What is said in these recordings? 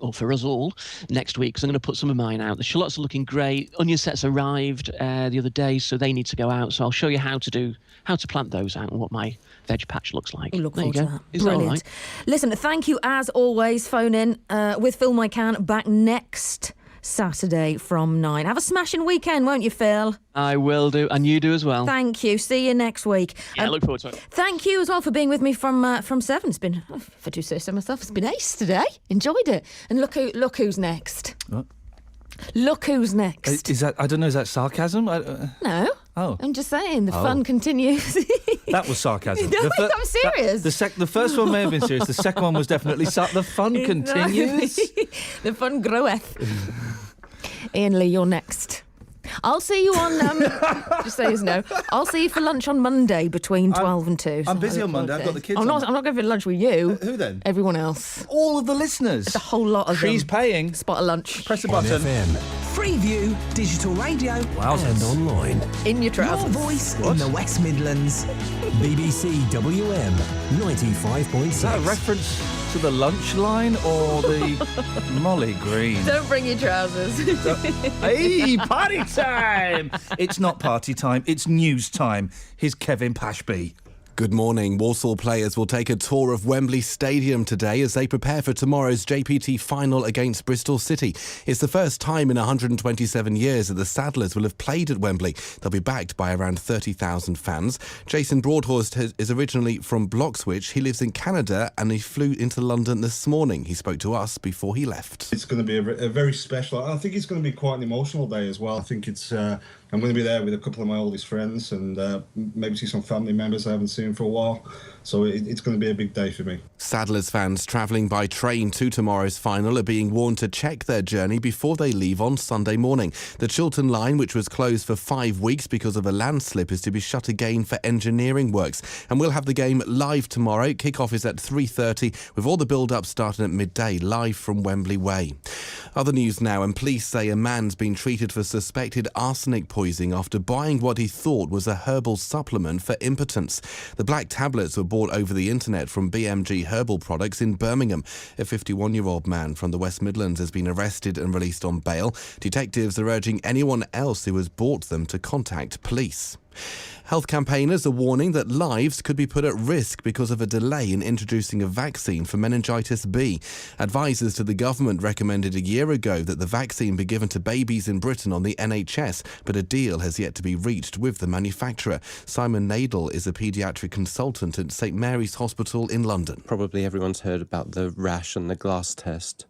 or for us all, next week, because I'm going to put some of mine out. The shallots are looking great. Onion sets arrived the other day, so they need to go out. So I'll show you how to plant those out and what my veg patch looks like. Look there you forward go. to that. Is Brilliant. that all right? Listen, thank you as always. Phone in with Phil McCann back next Saturday from 9. Have a smashing weekend, won't you, Phil? I will do, and you do as well. Thank you. See you next week. Yeah, I look forward to it. Thank you as well for being with me from 7. It's been, if I do say so myself, it's been ace today. Enjoyed it. And look who's next. What? Look who's next. Is that, I don't know, is that sarcasm? No. Oh. I'm just saying, the fun continues. That was sarcasm. No, that was serious. The first one may have been serious. The second one was definitely the fun continues. The fun groweth. Iain Lee, you're next. I'll see you on, just so you know, I'll see you for lunch on Monday between 12 and 2. I'm busy on Monday. I've got the kids I'm not going for lunch with you. Who then? Everyone else. All of the listeners. There's a whole lot of She's them. paying. Spot a lunch. Press the button. Freeview, digital radio, Wowzers. and online. In your Your trousers. voice in the West Midlands. BBC WM 95.6. Is that a reference to the lunch line or the Molly Green? Don't bring your trousers. Hey, party time! It's not party time, it's news time. Here's Kevin Pashby. Good morning. Walsall players will take a tour of Wembley Stadium today as they prepare for tomorrow's JPT final against Bristol City. It's the first time in 127 years that the Saddlers will have played at Wembley. They'll be backed by around 30,000 fans. Jason Broadhurst is originally from Bloxwich. He lives in Canada and he flew into London this morning. He spoke to us before he left. It's going to be a very special. I think it's going to be quite an emotional day as well. I think it's. I'm going to be there with a couple of my oldest friends and maybe see some family members I haven't seen for a while. So it's going to be a big day for me. Saddlers fans travelling by train to tomorrow's final are being warned to check their journey before they leave on Sunday morning. The Chiltern line, which was closed for 5 weeks because of a landslip, is to be shut again for engineering works. And we'll have the game live tomorrow. Kick-off is at 3:30 with all the build-up starting at midday, live from Wembley Way. Other news now, and police say a man's been treated for suspected arsenic poisoning after buying what he thought was a herbal supplement for impotence. The black tablets were bought over the internet from BMG Herbal Products in Birmingham. A 51-year-old man from the West Midlands has been arrested and released on bail. Detectives are urging anyone else who has bought them to contact police. Health campaigners are warning that lives could be put at risk because of a delay in introducing a vaccine for meningitis B. Advisors to the government recommended a year ago that the vaccine be given to babies in Britain on the NHS, but a deal has yet to be reached with the manufacturer. Simon Nadel is a paediatric consultant at St Mary's Hospital in London. Probably everyone's heard about the rash and the glass test.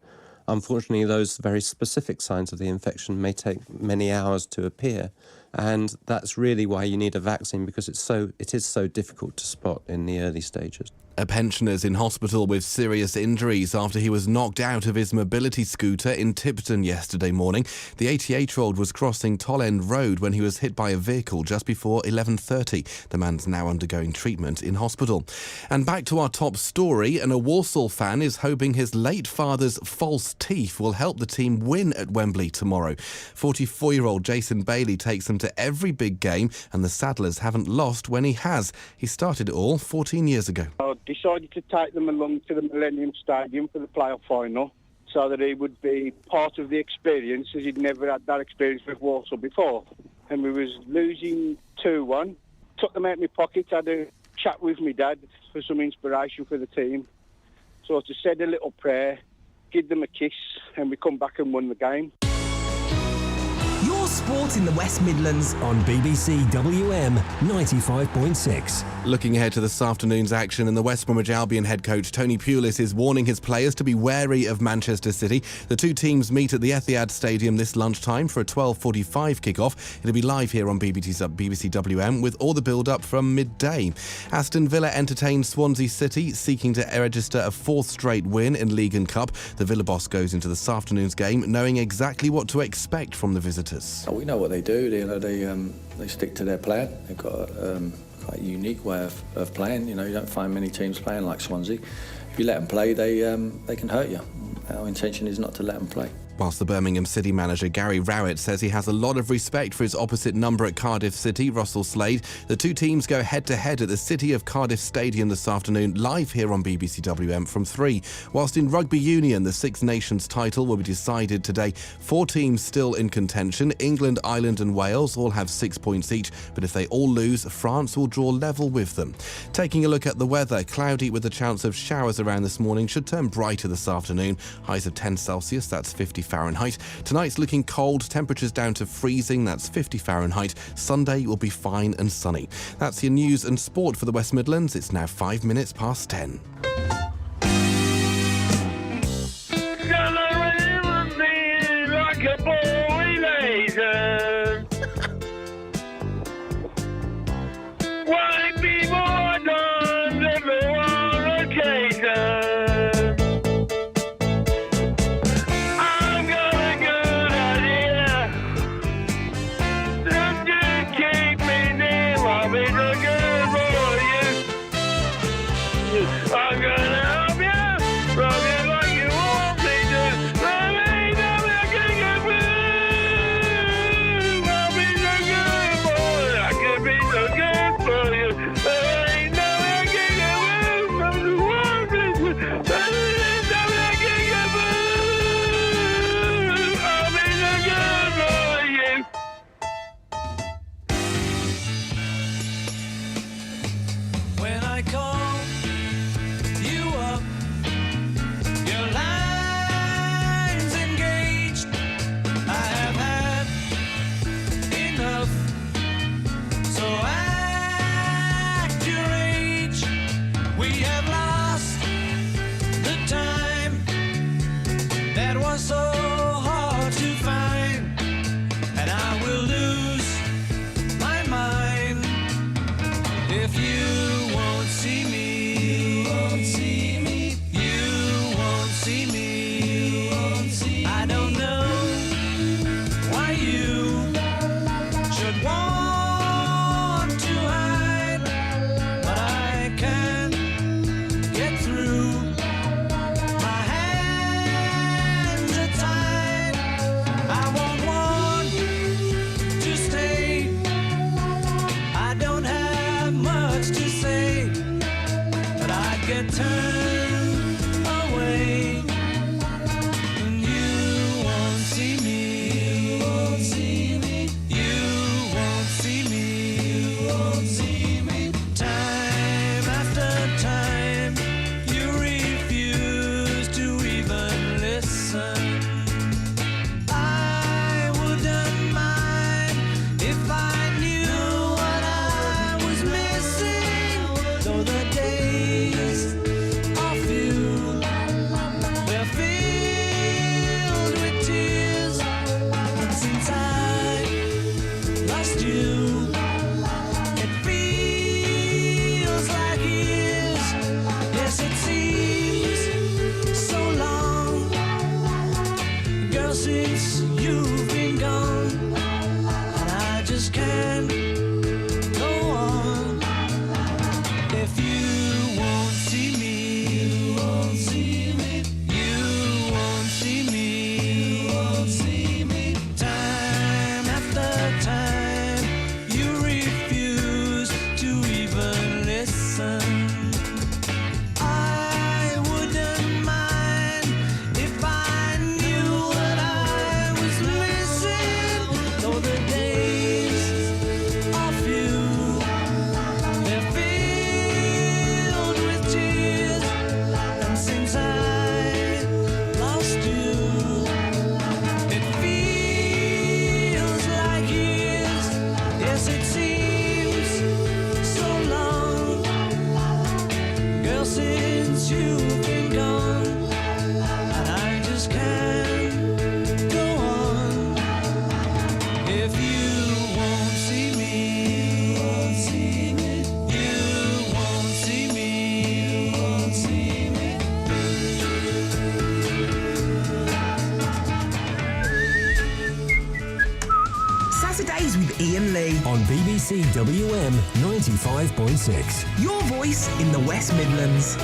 Unfortunately, those very specific signs of the infection may take many hours to appear. And that's really why you need a vaccine, because it is so difficult to spot in the early stages. A pensioner's in hospital with serious injuries after he was knocked out of his mobility scooter in Tipton yesterday morning. The 88-year-old was crossing Toll End Road when he was hit by a vehicle just before 11:30. The man's now undergoing treatment in hospital. And back to our top story, and a Walsall fan is hoping his late father's false teeth will help the team win at Wembley tomorrow. 44-year-old Jason Bailey takes him to every big game, and the Saddlers haven't lost when he has. He started it all 14 years ago. I decided to take them along to the Millennium Stadium for the playoff final so that he would be part of the experience, as he'd never had that experience with Walsall before. And we was losing 2-1. Took them out of my pocket, had a chat with my dad for some inspiration for the team. So I just said a little prayer, give them a kiss, and we come back and won the game. Your sport in the West Midlands on BBC WM 95.6. Looking ahead to this afternoon's action, in the West Bromwich Albion head coach Tony Pulis is warning his players to be wary of Manchester City. The two teams meet at the Etihad Stadium this lunchtime for a 12:45 kick-off. It'll be live here on BBC WM with all the build-up from midday. Aston Villa entertains Swansea City, seeking to register a fourth straight win in League and Cup. The Villa boss goes into this afternoon's game knowing exactly what to expect from the visitors. We know what they do. They stick to their plan. They've got quite a unique way of playing. You don't find many teams playing like Swansea. If you let them play, they can hurt you. Our intention is not to let them play. Whilst the Birmingham City manager Gary Rowett says he has a lot of respect for his opposite number at Cardiff City, Russell Slade, the two teams go head-to-head at the City of Cardiff Stadium this afternoon, live here on BBC WM from 3. Whilst in Rugby Union, the Six Nations title will be decided today. 4 teams still in contention. England, Ireland and Wales all have 6 points each, but if they all lose, France will draw level with them. Taking a look at the weather, cloudy with a chance of showers around this morning, should turn brighter this afternoon. Highs of 10 Celsius, that's 50 Fahrenheit. Tonight's looking cold, temperatures down to freezing, that's 50 Fahrenheit. Sunday will be fine and sunny. That's your news and sport for the West Midlands. It's now 5 minutes past 10. Iain Lee on BBC WM 95.6. Your voice in the West Midlands.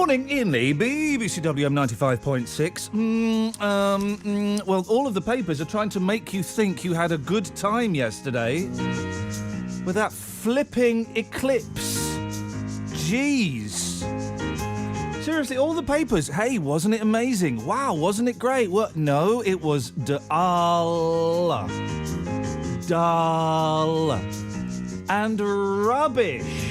Morning, Iain Lee, BBC WM 95.6. Well, all of the papers are trying to make you think you had a good time yesterday with that flipping eclipse. Jeez. Seriously, all the papers. Hey, wasn't it amazing? Wow, wasn't it great? What? No, it was dull. And rubbish.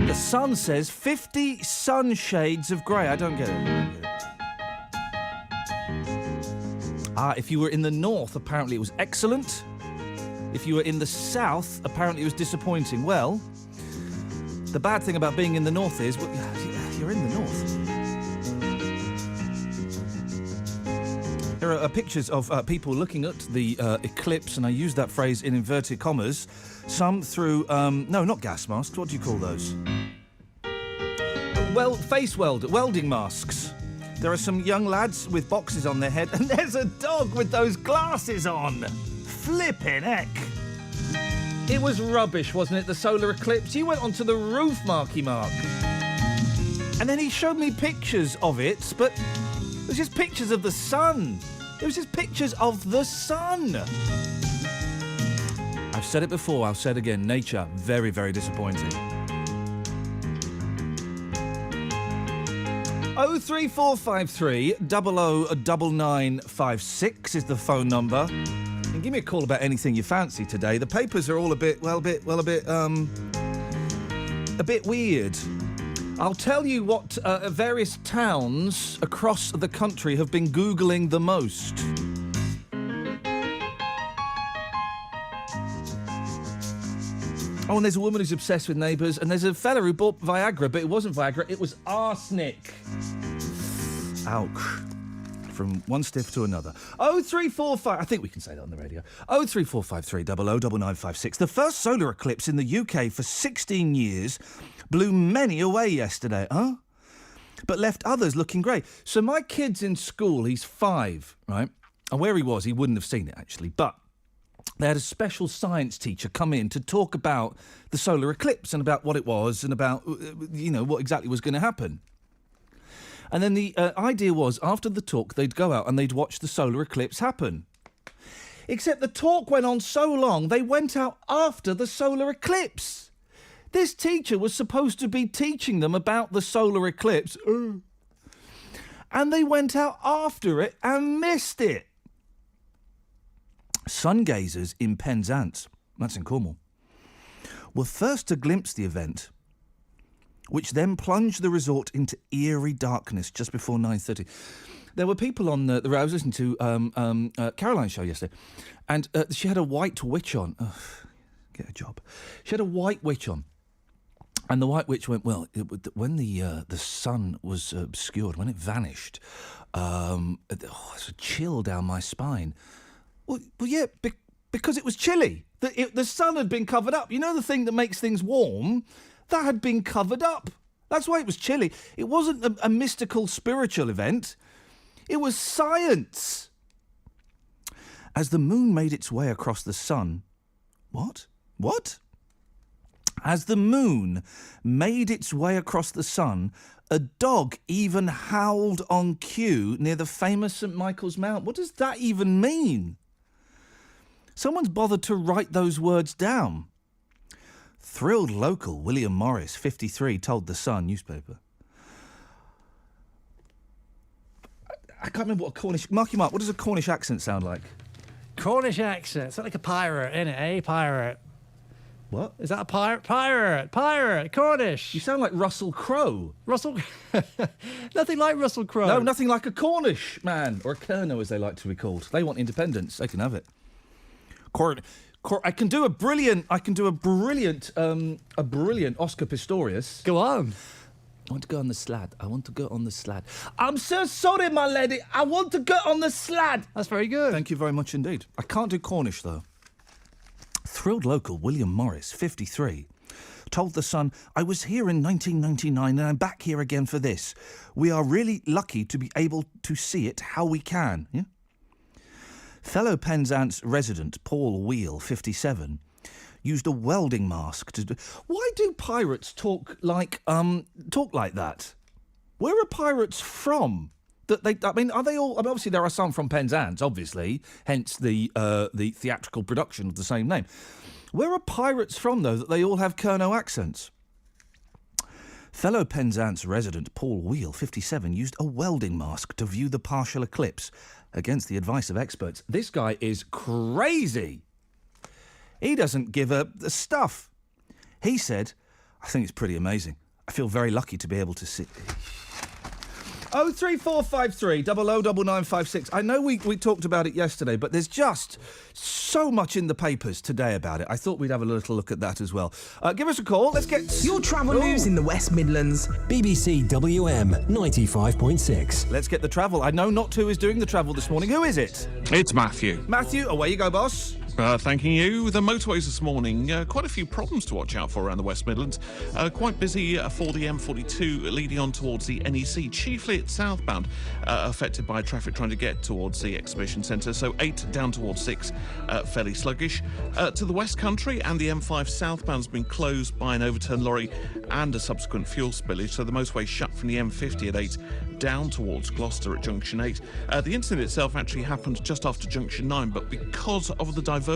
The Sun says 50 sunshades of grey. I don't get it. If you were in the north, apparently it was excellent. If you were in the south, apparently it was disappointing. Well, the bad thing about being in the north is, well, you're in the north. There are pictures of people looking at the eclipse, and I use that phrase in inverted commas, some through, no, not gas masks, what do you call those? Well, welding masks. There are some young lads with boxes on their head, and there's a dog with those glasses on. Flippin' heck. It was rubbish, wasn't it, the solar eclipse? He went onto the roof, Marky Mark. And then he showed me pictures of it, but it was just pictures of the sun. It was just pictures of the sun. I've said it before, I'll say it again. Nature, very, very disappointing. 03453 009956 is the phone number. And give me a call about anything you fancy today. The papers are all a bit weird. I'll tell you what various towns across the country have been Googling the most. Oh, and there's a woman who's obsessed with Neighbours, and there's a fella who bought Viagra, but it wasn't Viagra, it was arsenic. Ouch. From one stiff to another. 0345, I think we can say that on the radio. 03453 009956. The first solar eclipse in the UK for 16 years blew many away yesterday, but left others looking grey. So my kid's in school, he's 5, right? And where he was, he wouldn't have seen it, actually, but they had a special science teacher come in to talk about the solar eclipse and about what it was and about, what exactly was going to happen. And then the idea was, after the talk, they'd go out and they'd watch the solar eclipse happen. Except the talk went on so long, they went out after the solar eclipse. This teacher was supposed to be teaching them about the solar eclipse. And they went out after it and missed it. Sun gazers in Penzance, that's in Cornwall, were first to glimpse the event, which then plunged the resort into eerie darkness just before 9:30. There were people on I was listening to Caroline's show yesterday, and she had a white witch on. Get a job. She had a white witch on, and the white witch went, well, when the sun was obscured, when it vanished, it's a chill down my spine. Well, yeah, because it was chilly. The sun had been covered up. You know the thing that makes things warm? That had been covered up. That's why it was chilly. It wasn't a mystical, spiritual event. It was science. As the moon made its way across the sun... What? As the moon made its way across the sun, a dog even howled on cue near the famous St Michael's Mount. What does that even mean? Someone's bothered to write those words down. Thrilled local William Morris, 53, told The Sun newspaper. I can't remember what a Cornish... Marky Mark, what does a Cornish accent sound like? Cornish accent. It's like a pirate, isn't it, eh? Pirate. What? Is that a pirate? Pirate. Cornish. You sound like Russell Crowe. Nothing like Russell Crowe. No, nothing like a Cornish man. Or a Kerno, as they like to be called. They want independence. They can have it. I can do a brilliant Oscar Pistorius. Go on. I want to go on the slad. I'm so sorry, my lady. I want to go on the slad. That's very good. Thank you very much indeed. I can't do Cornish, though. Thrilled local William Morris, 53, told The Sun, I was here in 1999 and I'm back here again for this. We are really lucky to be able to see it how we can. Yeah? Fellow Penzance resident Paul Wheel, 57, used a welding mask to do... Why do pirates talk like that? Where are pirates from? Are they all... obviously, there are some from Penzance, obviously, hence the theatrical production of the same name. Where are pirates from, though, that they all have Kerno accents? Fellow Penzance resident Paul Wheel, 57, used a welding mask to view the partial eclipse against the advice of experts. This guy is crazy. He doesn't give a stuff. He said, I think it's pretty amazing. I feel very lucky to be able to see... 03453 009956. I know we talked about it yesterday, but there's just so much in the papers today about it. I thought we'd have a little look at that as well. Give us a call. Let's get... Your travel news in the West Midlands. BBC WM 95.6. Let's get the travel. I know not who is doing the travel this morning. Who is it? It's Matthew. Matthew, away you go, boss. Thanking you. The motorways this morning, quite a few problems to watch out for around the West Midlands. Quite busy for the M42 leading on towards the NEC, chiefly it's southbound, affected by traffic trying to get towards the exhibition centre. So 8 down towards 6, fairly sluggish. To the West Country and the M5 southbound has been closed by an overturned lorry and a subsequent fuel spillage. So the motorway shut from the M50 at 8 down towards Gloucester at junction 8. The incident itself actually happened just after junction 9, but because of the diversion,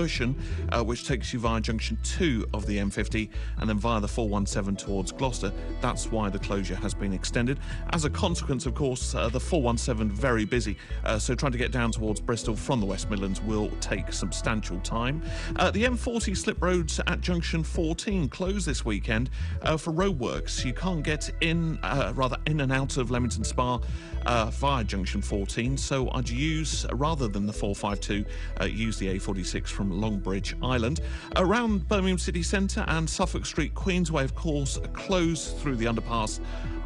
which takes you via junction 2 of the M50 and then via the 417 towards Gloucester, that's why the closure has been extended. As a consequence, of course, the 417 very busy, so trying to get down towards Bristol from the West Midlands will take substantial time. The M40 slip roads at junction 14 closed this weekend for roadworks. You can't get in and out of Leamington Spa via junction 14, so I'd use, rather than the 452, use the A46 from Longbridge Island. Around Birmingham City Centre and Suffolk Street, Queensway, of course, closed through the underpass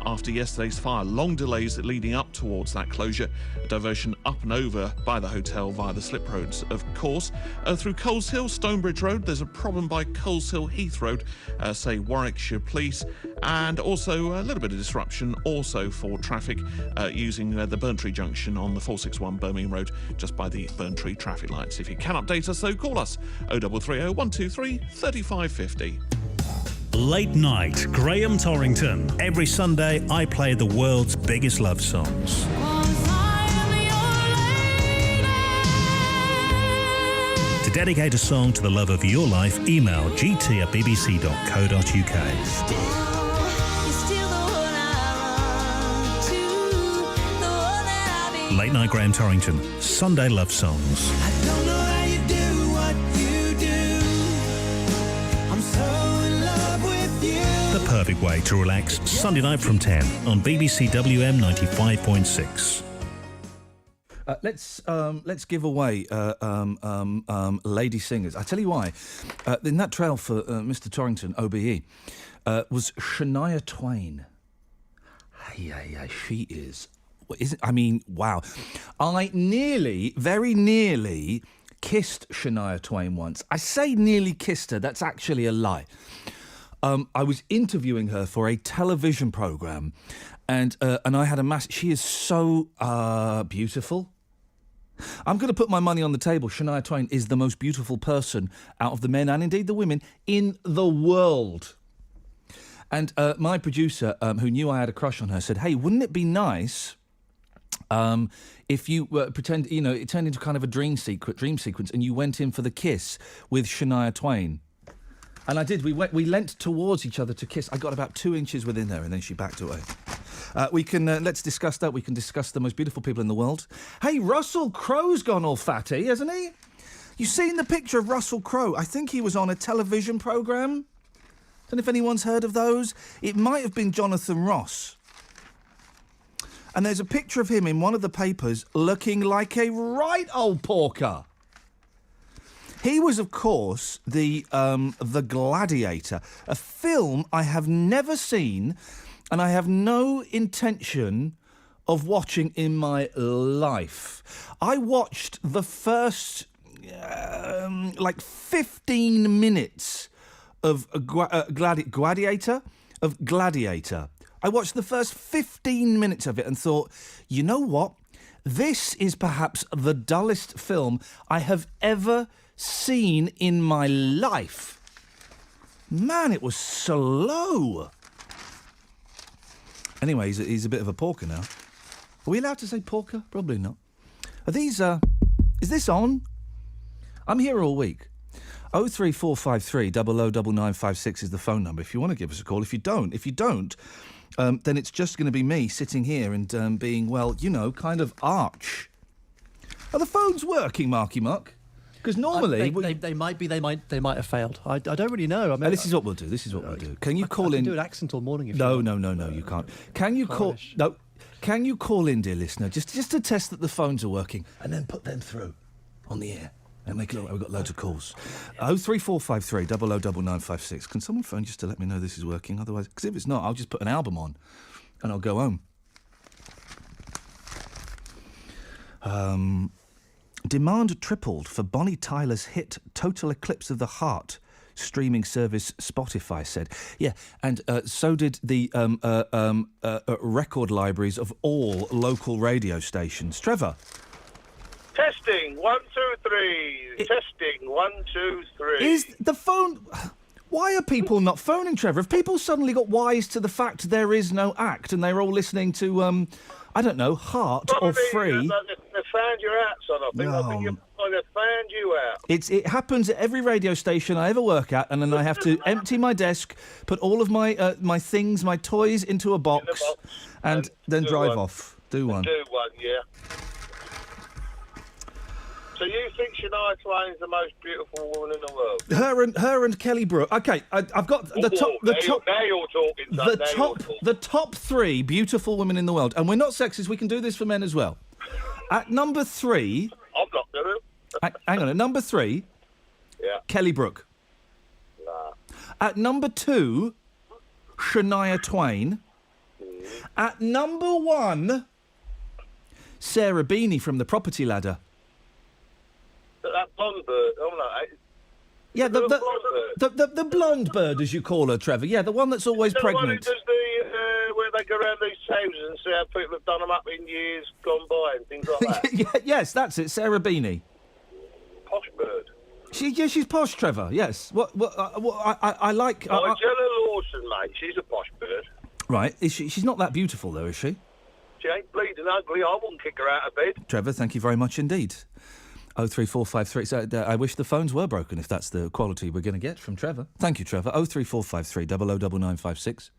after yesterday's fire. Long delays leading up towards that closure. A diversion up and over by the hotel via the slip roads, of course. Through Coles Hill, Stonebridge Road, there's a problem by Coles Hill Heath Road, say Warwickshire Police, and also a little bit of disruption also for traffic using the Burntree Junction on the 461 Birmingham Road, just by the Burntree traffic lights. If you can update us, though, call us 0330 123 3550. Late Night, Graham Torrington. Every Sunday, I play the world's biggest love songs. To dedicate a song to the love of your life, email gt@bbc.co.uk. Late Night Graham Torrington, Sunday love songs. The perfect way to relax, Sunday night from 10 on BBC WM 95.6. Let's give away lady singers. I tell you why. In that trail for Mr. Torrington, OBE, was Shania Twain. Yeah, she is. I mean, wow. I very nearly kissed Shania Twain once. I say nearly kissed her. That's actually a lie. I was interviewing her for a television programme, and I had a she is so beautiful. I'm going to put my money on the table. Shania Twain is the most beautiful person out of the men and indeed the women in the world. And my producer, who knew I had a crush on her, said, "Hey, wouldn't it be nice if you pretend, it turned into kind of a dream sequence, and you went in for the kiss with Shania Twain?" And I did. We leant towards each other to kiss. I got about 2 inches within her, and then she backed away. We can let's discuss that. We can discuss the most beautiful people in the world. Hey, Russell Crowe's gone all fatty, hasn't he? You seen the picture of Russell Crowe? I think he was on a television programme. Don't know if anyone's heard of those. It might have been Jonathan Ross. And there's a picture of him in one of the papers looking like a right old porker. He was, of course, the Gladiator, a film I have never seen and I have no intention of watching in my life. I watched the first, 15 minutes of Gladiator. I watched the first 15 minutes of it and thought, you know what? This is perhaps the dullest film I have ever seen in my life. Man, it was slow. Anyway, he's a bit of a porker now. Are we allowed to say porker? Probably not. Are these, is this on? I'm here all week. 03453 009956 is the phone number if you want to give us a call. If you don't, then it's just going to be me sitting here and being, well, you know, kind of arch. Are the phones working, Marky Muck? Because normally... They might be, they might have failed. I don't really know. I mean, this is what we'll do. Can you call in... I can do an accent all morning if No, you want. no, you can't. Can you call... No. Can you call in, dear listener, just to test that the phones are working, and then put them through on the air? And make it look like we've got loads of calls. 03453 009956. Can someone phone just to let me know this is working? Otherwise, because if it's not, I'll just put an album on and I'll go home. Demand tripled for Bonnie Tyler's hit Total Eclipse of the Heart, streaming service Spotify said. Yeah, and so did the record libraries of all local radio stations. Trevor? Testing, 1, 2, 3. Testing, 1, 2, 3. Is the phone... Why are people not phoning, Trevor? Have people suddenly got wise to the fact there is no act and they're all listening to, I don't know, Heart or Free? They found your out, son. I think they found you out. It happens at every radio station I ever work at, and then I have to empty my desk, put all of my my things, my toys into a box, and then drive off. Do one. Do one, yeah. So you think Shania Twain's the most beautiful woman in the world? Her and Kelly Brook. Okay, I've got the top. Now you're talking. Son. The top 3 beautiful women in the world, and we're not sexist. We can do this for men as well. At number 3. I'm not gonna. Hang on. At number 3. Yeah. Kelly Brook. Nah. At number 2. Shania Twain. At number 1. Sarah Beanie from The Property Ladder. That blonde bird. Oh no. Yeah, the blonde bird, as you call her, Trevor. Yeah, the one that's always pregnant. The one who does where they go around these houses and see how people have done them up in years gone by and things like that. Yes, that's it, Sarah Beanie. Posh bird. She's posh, Trevor. Yes. I like. Nigella Lawson, mate. She's a posh bird. Right. Is she? She's not that beautiful, though, is she? She ain't bleeding ugly. I wouldn't kick her out of bed. Trevor, thank you very much indeed. 03453. So, I wish the phones were broken if that's the quality we're going to get from Trevor. Thank you, Trevor. 03453 009956.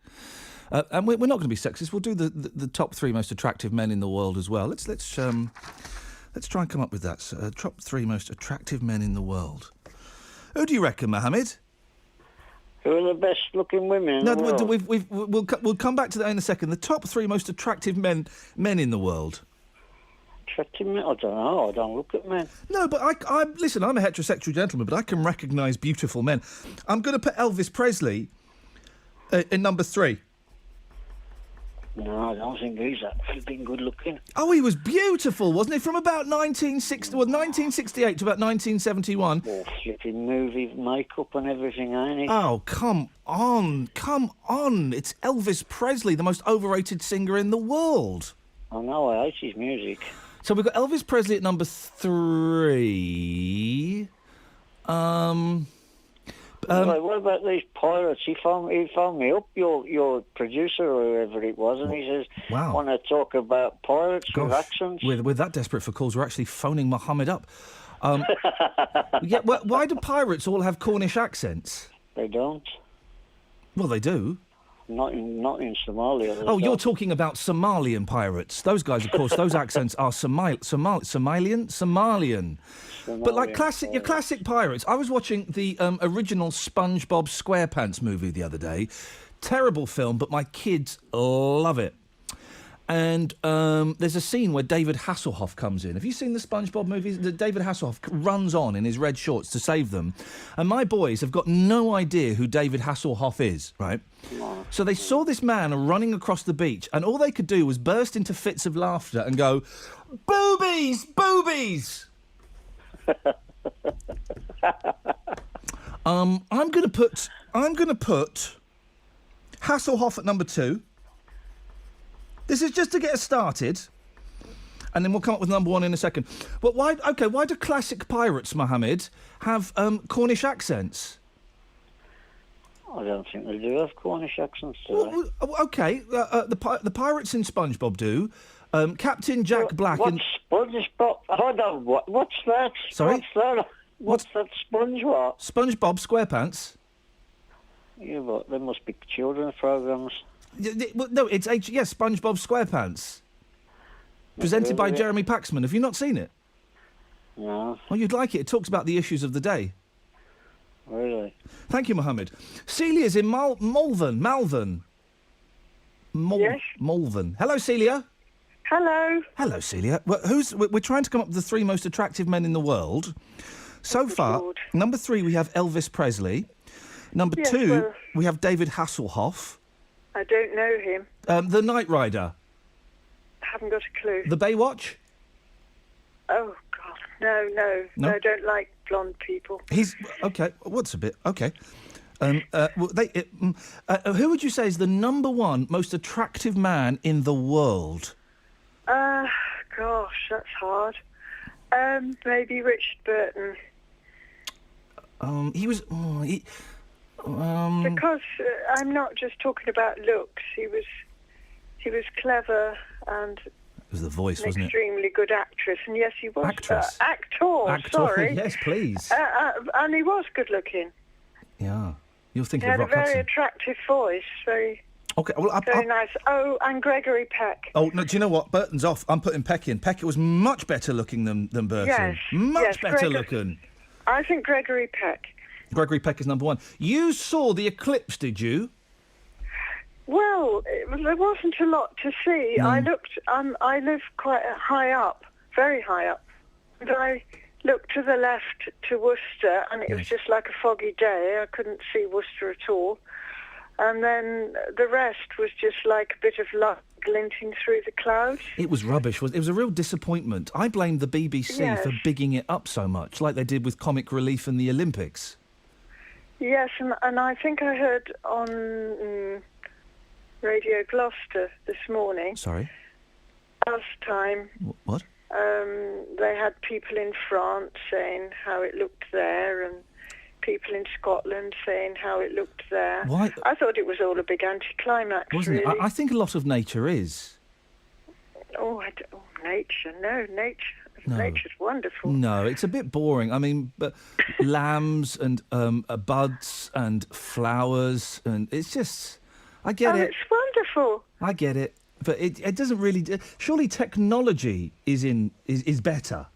And we're not going to be sexist. We'll do the top 3 most attractive men in the world as well. Let's try and come up with that. Top 3 most attractive men in the world. Who do you reckon, Mohammed? Who are the best-looking women in the world? We'll come back to that in a second. The top 3 most attractive men in the world. Attractive men? I don't know. I don't look at men. No, but I listen. I'm a heterosexual gentleman, but I can recognise beautiful men. I'm going to put Elvis Presley in number 3. No, I don't think he's that flipping good-looking. Oh, he was beautiful, wasn't he? From about 1968 to about 1971. Oh, flipping movie makeup and everything, ain't he? Oh, come on. It's Elvis Presley, the most overrated singer in the world. I know, I hate his music. So we've got Elvis Presley at number 3. What about these pirates? He phoned me up, your producer or whoever it was, and he says, wow. Want to talk about pirates with accents? We're that desperate for calls, we're actually phoning Mohammed up. Yeah, why do pirates all have Cornish accents? They don't. Well, they do. Not in Somalia. Oh, you're talking about Somalian pirates. Those guys, of course, those accents are Somalian. But like your classic pirates. I was watching the original SpongeBob SquarePants movie the other day. Terrible film, but my kids love it. And there's a scene where David Hasselhoff comes in. Have you seen the SpongeBob movies? David Hasselhoff runs on in his red shorts to save them. And my boys have got no idea who David Hasselhoff is, right? So they saw this man running across the beach, and all they could do was burst into fits of laughter and go, "Boobies! Boobies!" I'm going to put Hasselhoff at number 2. This is just to get us started, and then we'll come up with number 1 in a second. But why do classic pirates, Mohammed, have Cornish accents? I don't think they do have Cornish accents, do they? Okay, the pirates in SpongeBob do. Captain Jack Black What's SpongeBob? Hold on, what's that? Sorry? What's that sponge what? SpongeBob SquarePants. Yeah, but there must be children's programs. No, it's SpongeBob SquarePants. Presented by Jeremy Paxman. Have you not seen it? No. Oh, you'd like it. It talks about the issues of the day. Really? Thank you, Mohammed. Celia's in Malvern. Yes. Malvern. Hello, Celia. Hello. Hello, Celia. Well, we're trying to come up with the 3 most attractive men in the world. So far, number 3, we have Elvis Presley. Number 2, we have David Hasselhoff. I don't know him. The Knight Rider. Haven't got a clue. The Baywatch. Oh, God. No. I don't like blonde people. He's... OK, what's a bit... OK. Who would you say is the number 1 most attractive man in the world? Gosh, that's hard. Maybe Richard Burton. He was... because I'm not just talking about looks. He was clever and... It was the voice, wasn't it? Extremely good actress, and yes, he was. Actress? Actor, sorry. Yes, please. And he was good looking. Yeah. You're thinking He of had Rock a very Hudson. attractive voice, very nice. Oh, and Gregory Peck. Oh, no, do you know what? Burton's off. I'm putting Peck in. Peck was much better looking than Burton. Yes. Much better looking. I think Gregory Peck. Gregory Peck is number 1. You saw the eclipse, did you? Well, there wasn't a lot to see. No. I looked. I live quite high up, very high up, and I looked to the left to Worcester, and it was just like a foggy day. I couldn't see Worcester at all, and then the rest was just like a bit of light glinting through the clouds. It was rubbish. It was a real disappointment. I blamed the BBC for bigging it up so much, like they did with Comic Relief and the Olympics. Yes, and I think I heard on Radio Gloucester this morning. Sorry? Last time. What? They had people in France saying how it looked there, and people in Scotland saying how it looked there. Why? I thought it was all a big anticlimax, Wasn't really. it? I think a lot of nature is. Nature. No, nature. No. Nature's wonderful. No, it's a bit boring. I mean, but lambs and buds and flowers, and it's just... I get it. It's wonderful. I get it. But it doesn't really... Surely technology is better.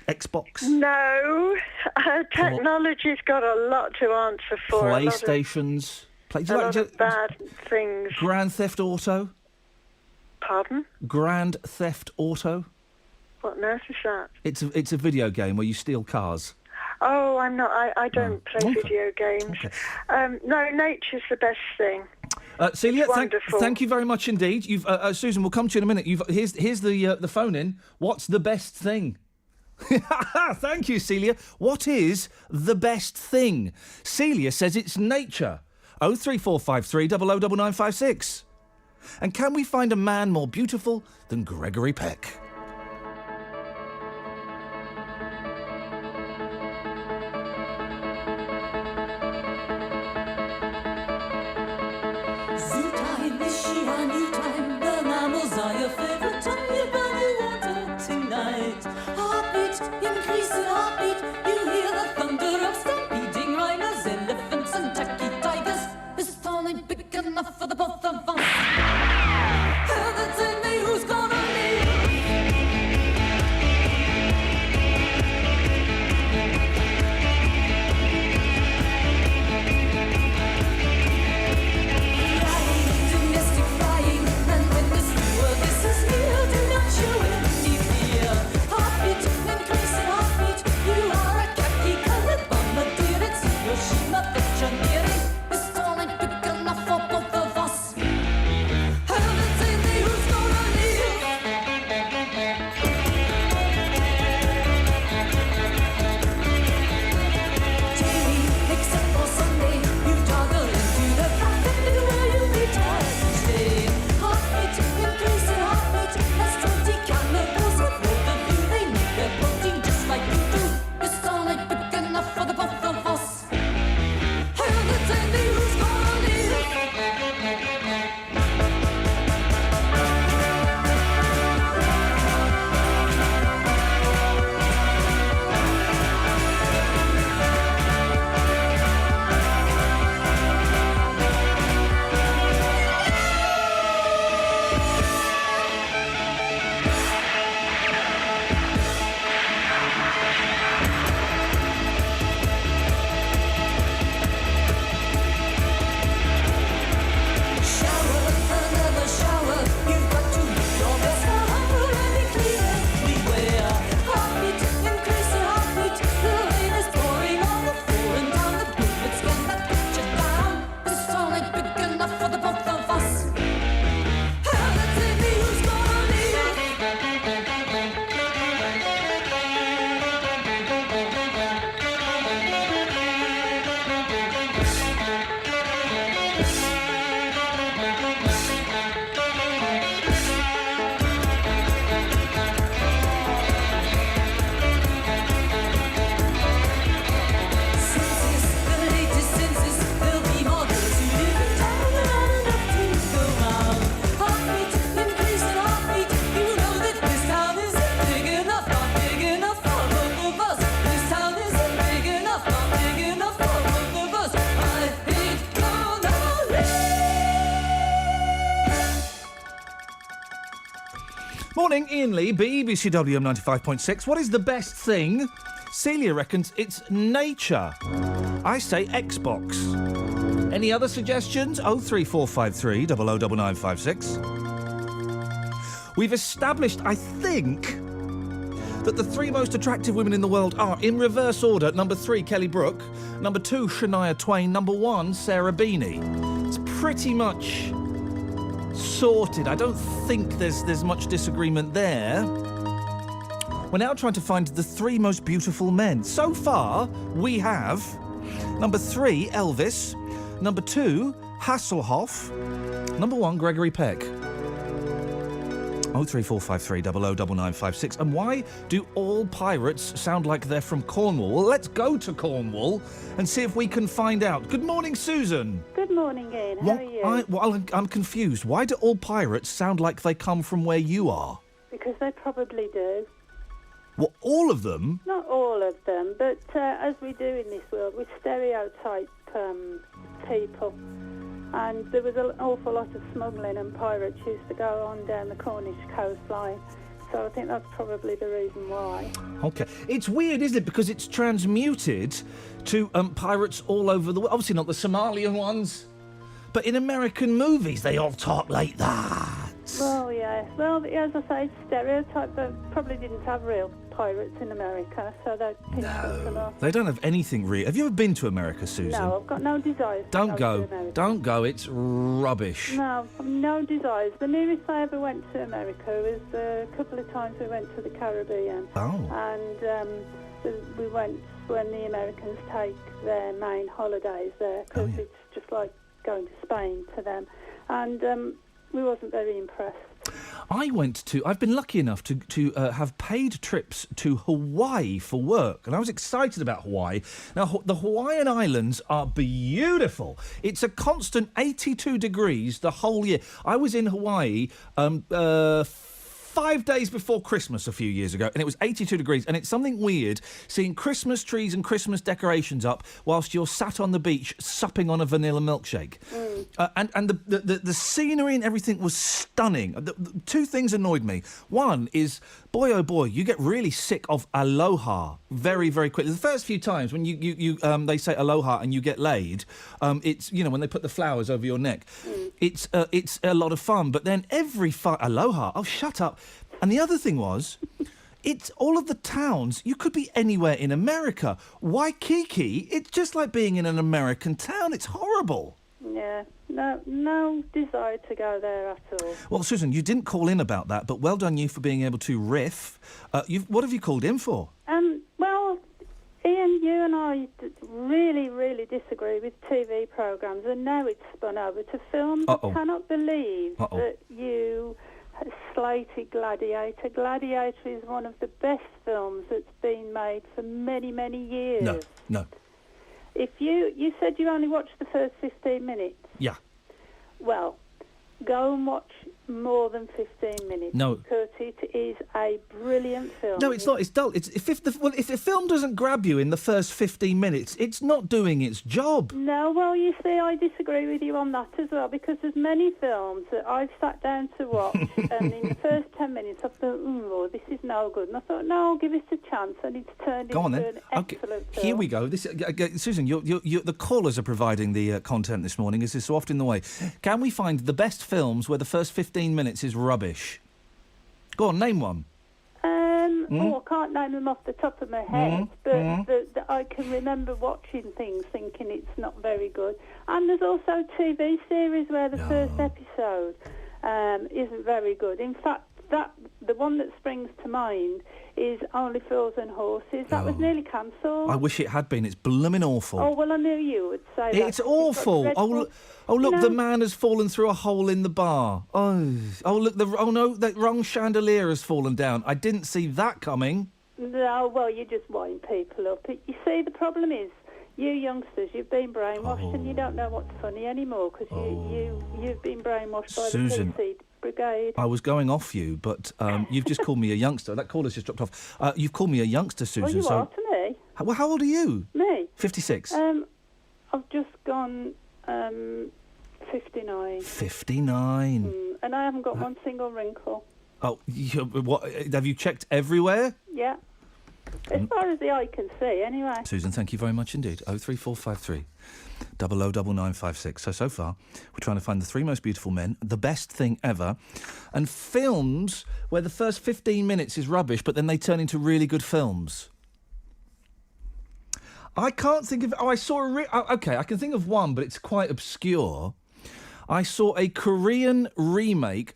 Xbox? No. Technology's got a lot to answer for. PlayStations? A lot of bad things. Grand Theft Auto? Pardon? Grand Theft Auto? What on earth is that? It's a video game where you steal cars. Oh, I'm not. I don't play video games. Okay. No, nature's the best thing. Celia, wonderful. thank you very much indeed. You've Susan, we'll come to you in a minute. Here's the phone in. What's the best thing? Thank you, Celia. What is the best thing? Celia says it's nature. 03453 009956. And can we find a man more beautiful than Gregory Peck? For the both of us. Tell me who's gonna Domestic flying, and when this world is near, do not Morning, Iain Lee, BBC WM 95.6. What is the best thing? Celia reckons it's nature. I say Xbox. Any other suggestions? 03453 009956. We've established, I think, that the three most attractive women in the world are, in reverse order, number 3, Kelly Brook, number 2, Shania Twain, number 1, Sarah Beanie. It's pretty much sorted. I don't think there's much disagreement there. We're now trying to find the 3 most beautiful men. So far, we have number 3, Elvis, number 2, Hasselhoff, number 1, Gregory Peck. 03453 009956. And why do all pirates sound like they're from Cornwall? Well, let's go to Cornwall and see if we can find out. Good morning, Susan. Good morning, Iain. How are you? I'm confused. Why do all pirates sound like they come from where you are? Because they probably do. Well, all of them? Not all of them, but as we do in this world, we stereotype people. And there was an awful lot of smuggling, and pirates used to go on down the Cornish coastline. So I think that's probably the reason why. OK. It's weird, isn't it? Because it's transmuted to pirates all over the world. Obviously not the Somalian ones, but in American movies they all talk like that. Well, yeah. Well, as I say, stereotype, but probably didn't have real pirates in America, so they picked them up. They don't have anything real. Have you ever been to America, Susan? No, I've got no desires. Don't go. Don't go. It's rubbish. No, I've no desires. The nearest I ever went to America was a couple of times we went to the Caribbean. Oh. And we went when the Americans take their main holidays there, because it's just like going to Spain to them. And we wasn't very impressed. I've been lucky enough to have paid trips to Hawaii for work, and I was excited about Hawaii. Now, the Hawaiian Islands are beautiful. It's a constant 82 degrees the whole year. I was in Hawaii 5 days before Christmas a few years ago, and it was 82 degrees, and it's something weird seeing Christmas trees and Christmas decorations up whilst you're sat on the beach supping on a vanilla milkshake. And the scenery and everything was stunning. Two things annoyed me. One is, boy oh boy, you get really sick of aloha very, very quickly. The first few times when you they say aloha and you get laid, it's, you know, when they put the flowers over your neck, it's a lot of fun. But then aloha, oh shut up. And the other thing was, it's all of the towns. You could be anywhere in America. Waikiki, it's just like being in an American town. It's horrible. Yeah, no desire to go there at all. Well, Susan, you didn't call in about that, but well done you for being able to riff. What have you called in for? Well, Iain, you and I really, really disagree with TV programmes, and now it's spun over to films. I cannot believe that you slated Gladiator. Gladiator is one of the best films that's been made for many, many years. No. If you said you only watched the first 15 minutes. Yeah. Well, go and watch more than 15 minutes. No. Because it is a brilliant film. No, it's not. It's dull. If the film doesn't grab you in the first 15 minutes, it's not doing its job. No, well, you see, I disagree with you on that as well, because there's many films that I've sat down to watch, and in the first 10 minutes I thought, oh, this is no good. And I thought, no, I'll give it a chance, and it's turned into an excellent film. Here we go. Susan, the callers are providing the content this morning, as is so often the way. Can we find the best films where the first 15 minutes is rubbish? Go on, name one. I can't name them off the top of my head, but I can remember watching things thinking it's not very good. And there's also TV series where the first episode isn't very good. In fact, the one that springs to mind is Only Fools and Horses. That was nearly cancelled. I wish it had been. It's blooming awful. Oh, well, I knew you would say that. It's awful. Oh, look, the man has fallen through a hole in the bar. Oh, look, the wrong chandelier has fallen down. I didn't see that coming. No, well, you just wind people up. You see, the problem is, you youngsters, you've been brainwashed and you don't know what's funny anymore because you've been brainwashed by Susan, the PC brigade. I was going off you, but you've just called me a youngster. That caller's just dropped off. You've called me a youngster, Susan. Well, you are to me. Well, how old are you? Me? 56. I've just gone 59. 59. And I haven't got one single wrinkle. Oh, what? Have you checked everywhere? Yeah. As far as the eye can see, anyway. Susan, thank you very much indeed. 03453 009956. So far, we're trying to find the 3 most beautiful men, the best thing ever, and films where the first 15 minutes is rubbish, but then they turn into really good films. I can't think of... Oh, I saw OK, I can think of one, but it's quite obscure. I saw a Korean remake...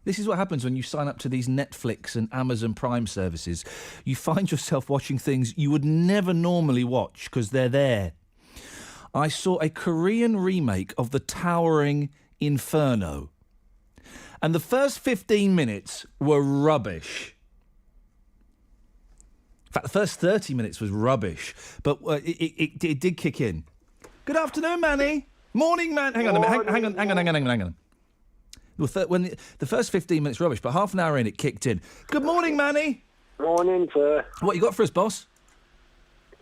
This is what happens when you sign up to these Netflix and Amazon Prime services. You find yourself watching things you would never normally watch because they're there. I saw a Korean remake of The Towering Inferno. And the first 15 minutes were rubbish. In fact, the first 30 minutes was rubbish. But it did kick in. Good afternoon, Manny. Morning, man. Hang on a minute. Hang on. When the first 15 minutes rubbish, but half an hour in, it kicked in. Good morning, Manny. Morning, sir. What you got for us, boss?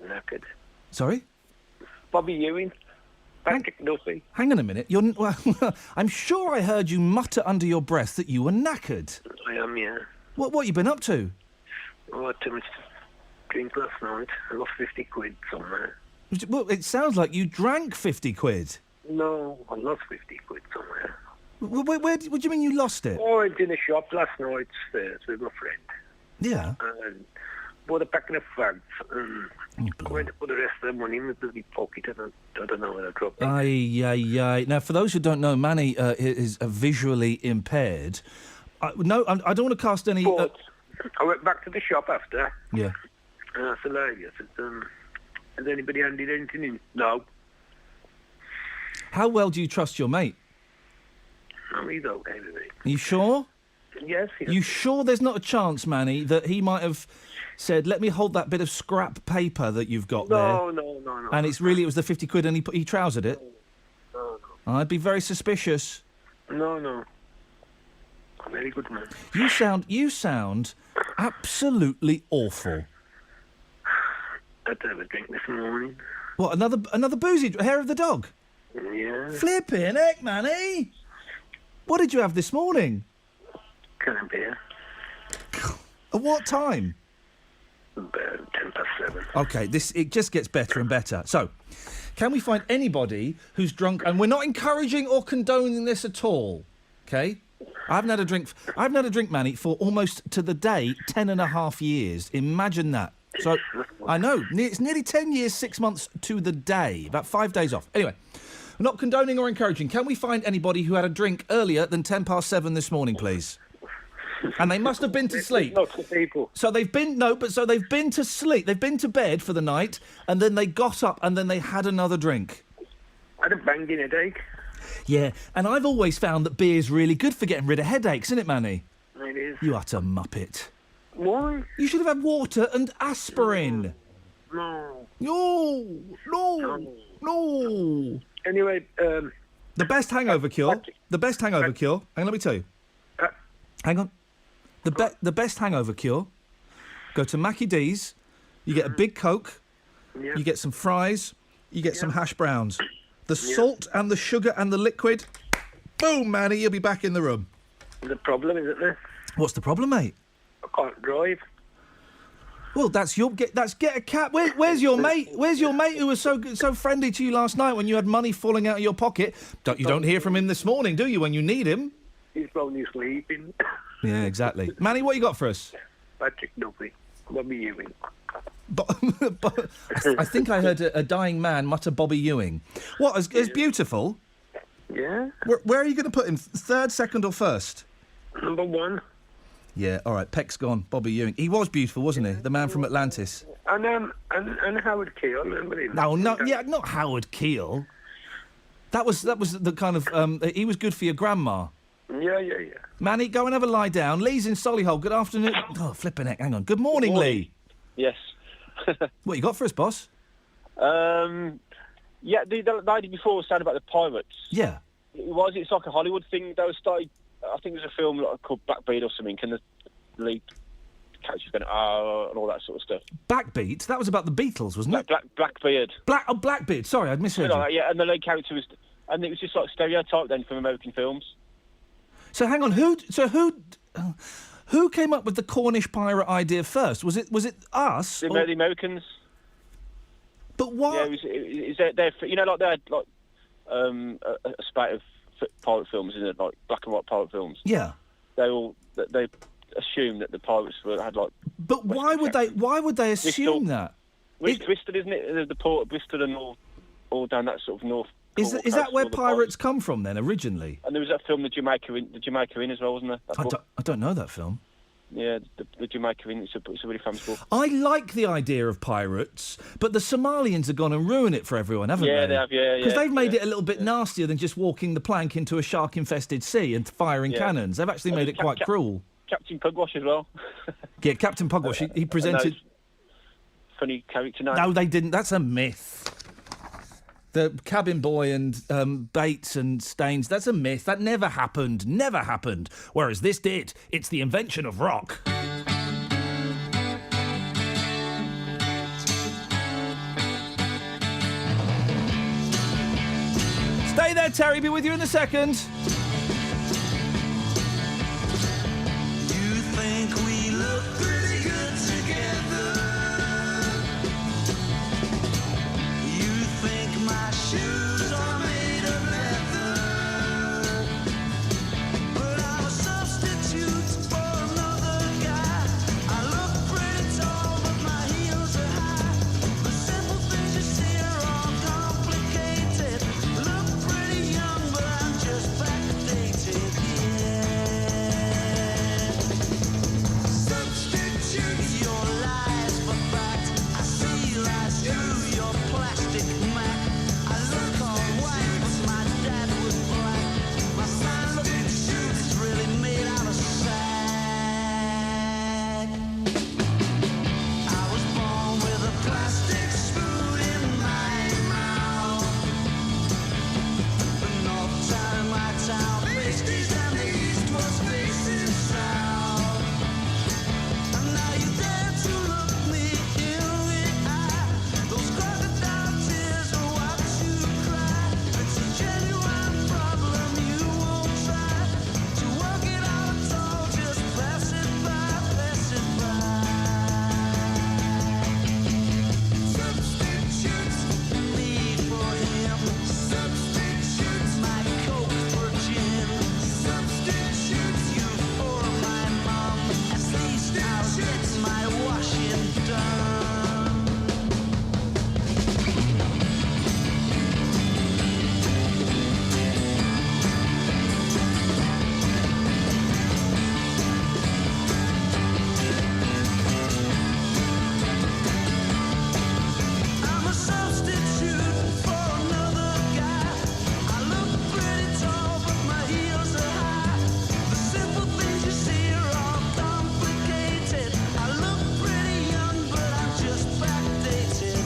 Knackered. Sorry? Bobby Ewing. Patrick Duffy. Hang on a minute. I'm sure I heard you mutter under your breath that you were knackered. I am, yeah. What you been up to? I had too much drink last night. I lost 50 quid somewhere. Well, it sounds like you drank 50 quid. No, I lost 50 quid somewhere. Where, what do you mean you lost it? Oh, I went in a shop last night with my friend. Yeah. And bought a packet of fags. I went to put the rest of the money in my bloody pocket and I don't know where I dropped it. Aye. Now, for those who don't know, Manny is visually impaired. I don't want to cast any... But I went back to the shop after. Yeah. And I said, lady, has anybody handed anything in? No. How well do you trust your mate? No, he's okay with me. Are you sure? Yes. You sure there's not a chance, Manny, that he might have said, let me hold that bit of scrap paper that you've got there? No. And it was the 50 quid and he trousered it? No. I'd be very suspicious. No. Very good man. You sound absolutely awful. I had to have a drink this morning. What, another boozy hair of the dog? Yeah. Flipping heck, Manny! What did you have this morning? Can of beer. At what time? About 7:10. OK, it just gets better and better. So, can we find anybody who's drunk? And we're not encouraging or condoning this at all, OK? I haven't had a drink, Manny, for almost to the day 10.5 years. Imagine that. So, I know, it's nearly 10 years, 6 months to the day. About 5 days off. Anyway, we're not condoning or encouraging. Can we find anybody who had a drink earlier than 7:10 this morning, please? And they must have been to sleep. Lots of people. So they've been to sleep. They've been to bed for the night, and then they got up, and then they had another drink. I had a banging headache. Yeah, and I've always found that beer's really good for getting rid of headaches, isn't it, Manny? It is. You utter muppet. Why? You should have had water and aspirin. No. No. Anyway, the best hangover cure. The best hangover cure. Hang on, let me tell you. Hang on. The best hangover cure. Go to Mackie D's. You get a big Coke. Yeah. You get some fries. You get some hash browns. The salt and the sugar and the liquid. Boom, Manny, you'll be back in the room. The problem, isn't there? What's the problem, mate? I can't drive. Well, get a cab. Where's your mate? Where's your mate who was so friendly to you last night when you had money falling out of your pocket? You don't hear from him this morning, do you? When you need him. He's probably sleeping. Yeah, exactly. Manny, what you got for us? Patrick Duffy. Bobby Ewing. I think I heard a dying man mutter Bobby Ewing. What? As beautiful? Yeah. Where are you going to put him? Third, second, or first? Number 1. Yeah. All right. Peck's gone. Bobby Ewing. He was beautiful, wasn't he? The man from Atlantis. And Howard Keel. Remember him? Not Howard Keel. That was the kind of he was good for your grandma. Yeah. Manny, go and have a lie down. Lee's in Solihull. Good afternoon. Oh, flipping heck. Hang on. Good morning, Lee. Yes. What you got for us, boss? Yeah, the lady before was saying about the pirates. Yeah. It's like a Hollywood thing. They were started. I think there's a film called Backbeat or something, and the lead character's going and all that sort of stuff. Backbeat? That was about the Beatles, wasn't it? Blackbeard. Blackbeard. Sorry, I'd misheard you. Like that, yeah, and the lead character and it was just like stereotype then from American films. So hang on, who Who came up with the Cornish pirate idea first? Was it us? The Americans. But why? Yeah, they're you know, like they had like a spate of pirate films, isn't it? Like black and white pirate films. Yeah. They assumed that the pirates had like. But why would they assume that? Bristol, isn't it? The port of Bristol and all down that sort of north. Is that where pirates come from then originally? And there was that film, the Jamaica Inn as well, wasn't there? I don't know that film. Yeah, the Jamaica Inn. It's a really famous book. I like the idea of pirates, but the Somalians have gone and ruined it for everyone, haven't they? Yeah, they have. Yeah, because they've made it a little bit nastier than just walking the plank into a shark-infested sea and firing cannons. They've actually made it quite cruel. Captain Pugwash as well. Yeah, Captain Pugwash. He presented. Funny character. No, they didn't. That's a myth. The cabin boy and Bates and Staines, that's a myth. That never happened. Never happened. Whereas this did. It's the invention of rock. Stay there, Terry. Be with you in a second. You think we look pretty good together? You think my shoes are made of leather? But I'm a substitute for another guy. I look pretty tall, but my heels are high. The simple things you see are all complicated. Look pretty young, but I'm just backdated, Substitute your lies for fact. I see lies through your plastic Mac. I look all white, but my dad was black. My fine-looking suit is really made out of sack. I was born with a plastic spoon in my mouth. The north side of my town faced east and the east was facing south. And now you dare to look me in the eye. Those crocodile tears are what you cry. It's a genuine problem you won't try to work it out at all. Just pass it by, pass it by. Substitute me for him. Substitute my Coke for gin. Substitute you for my mom. At least I'll get my washing done. I'm a substitute for another guy. I look pretty tall, but my heels are high. The simple things you see are all complicated. I look pretty young, but I'm just backdated,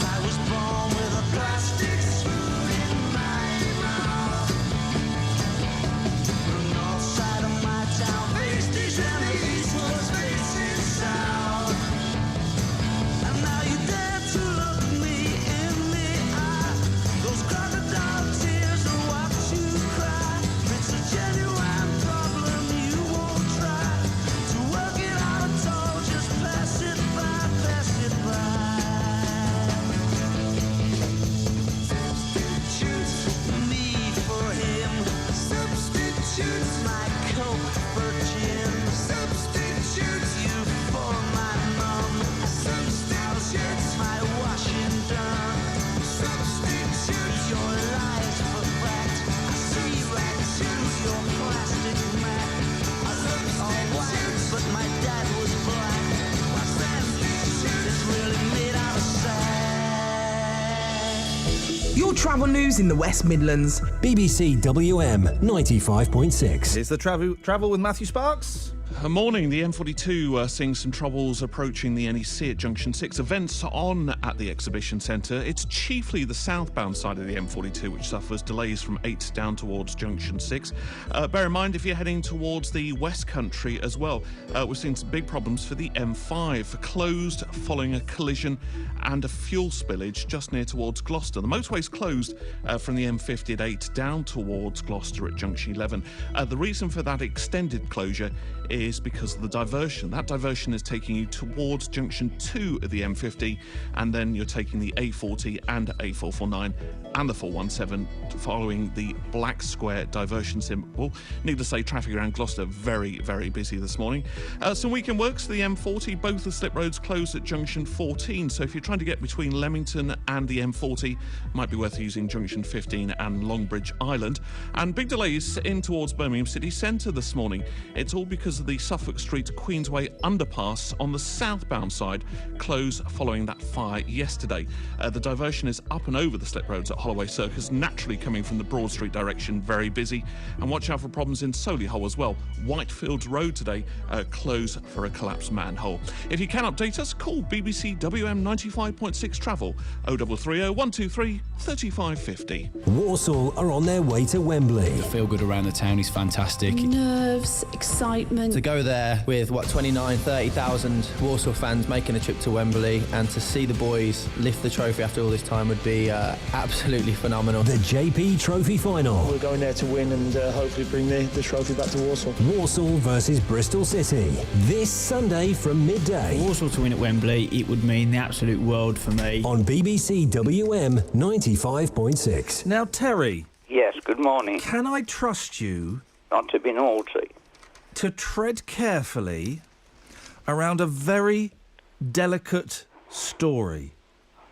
I was born with a plastic spoon in my mouth. The north side of my town faced east and the east was facing south. And now you dare to look me in the eye. Those crocodile tears are what you cry. It's a genuine problem you won't try to work it out at all. Just pass it by, pass it by. Substitute me for him. Substitute my Coke for gin. Substitute you for my mom. Substitute my washing done. Substitute your lies for fact. I see right through your plastic Mac. I look all white, but my dad was black. My substitute is really made out of sack. Your travel news in the West Midlands. BBC WM 95.6. Here's the travel with Matthew Sparks. Morning. The M42 seeing some troubles approaching the NEC at Junction 6. Events on at the exhibition centre. It's chiefly the southbound side of the M42 which suffers delays from 8 down towards Junction 6. Bear in mind if you're heading towards the West Country as well, we're seeing some big problems for the M5. Closed following a collision and a fuel spillage just near towards Gloucester. The motorway's closed from the M50 at 8 down towards Gloucester at Junction 11. The reason for that extended closure is because of the diversion. That diversion is taking you towards Junction 2 of the M50, and then you're taking the A40 and A449 and the 417 following the Black Square diversion symbol. Needless to say, traffic around Gloucester very, very busy this morning. Some weekend works for the M40. Both the slip roads closed at Junction 14, so if you're trying to get between Leamington and the M40, might be worth using Junction 15 and Longbridge Island. And big delays in towards Birmingham City Centre this morning. It's all because of the Suffolk Street Queensway underpass on the southbound side, closed following that fire yesterday. The diversion is up and over the slip roads at Holloway Circus, naturally coming from the Broad Street direction, very busy. And watch out for problems in Solihull as well. Whitefields Road today closed for a collapsed manhole. If you can update us, call BBC WM 95.6 Travel 0330 123 3550. Walsall are on their way to Wembley. The feel good around the town is fantastic. Nerves, excitement. To go there with, 30,000 Walsall fans making a trip to Wembley, and to see the boys lift the trophy after all this time would be absolutely phenomenal. The JP Trophy Final. We're going there to win and hopefully bring the trophy back to Walsall. Walsall versus Bristol City. This Sunday from midday. Walsall to win at Wembley, it would mean the absolute world for me. On BBC WM 95.6. Now, Terry. Yes, good morning. Can I trust you Not to be naughty. to tread carefully around a very delicate story?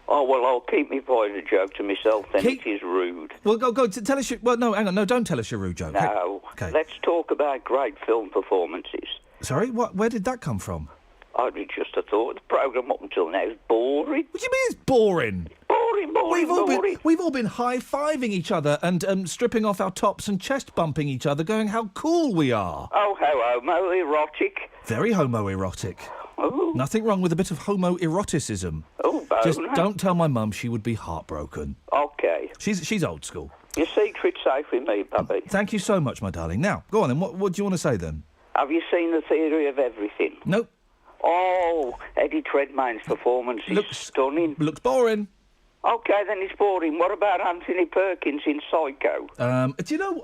Oh, well, I'll keep my private joke to myself, then it is rude. Well, go tell us your... Well, no, hang on. No, don't tell us your rude joke. No. Okay. Let's talk about great film performances. Sorry? Where did that come from? I just thought the programme up until now is boring. What do you mean it's boring? Boring. We've all been high-fiving each other and stripping off our tops and chest-bumping each other, going how cool we are. Oh, how homoerotic. Very homoerotic. Oh. Nothing wrong with a bit of homoeroticism. Oh, bone. Just don't tell my mum, she would be heartbroken. Okay. She's old school. Your secret's safe with me, puppy. Thank you so much, my darling. Now, go on then. What do you want to say then? Have you seen The Theory of Everything? Nope. Oh, Eddie Redmayne's performance is stunning. Looks boring. Okay, then it's boring. What about Anthony Perkins in Psycho? Do you know...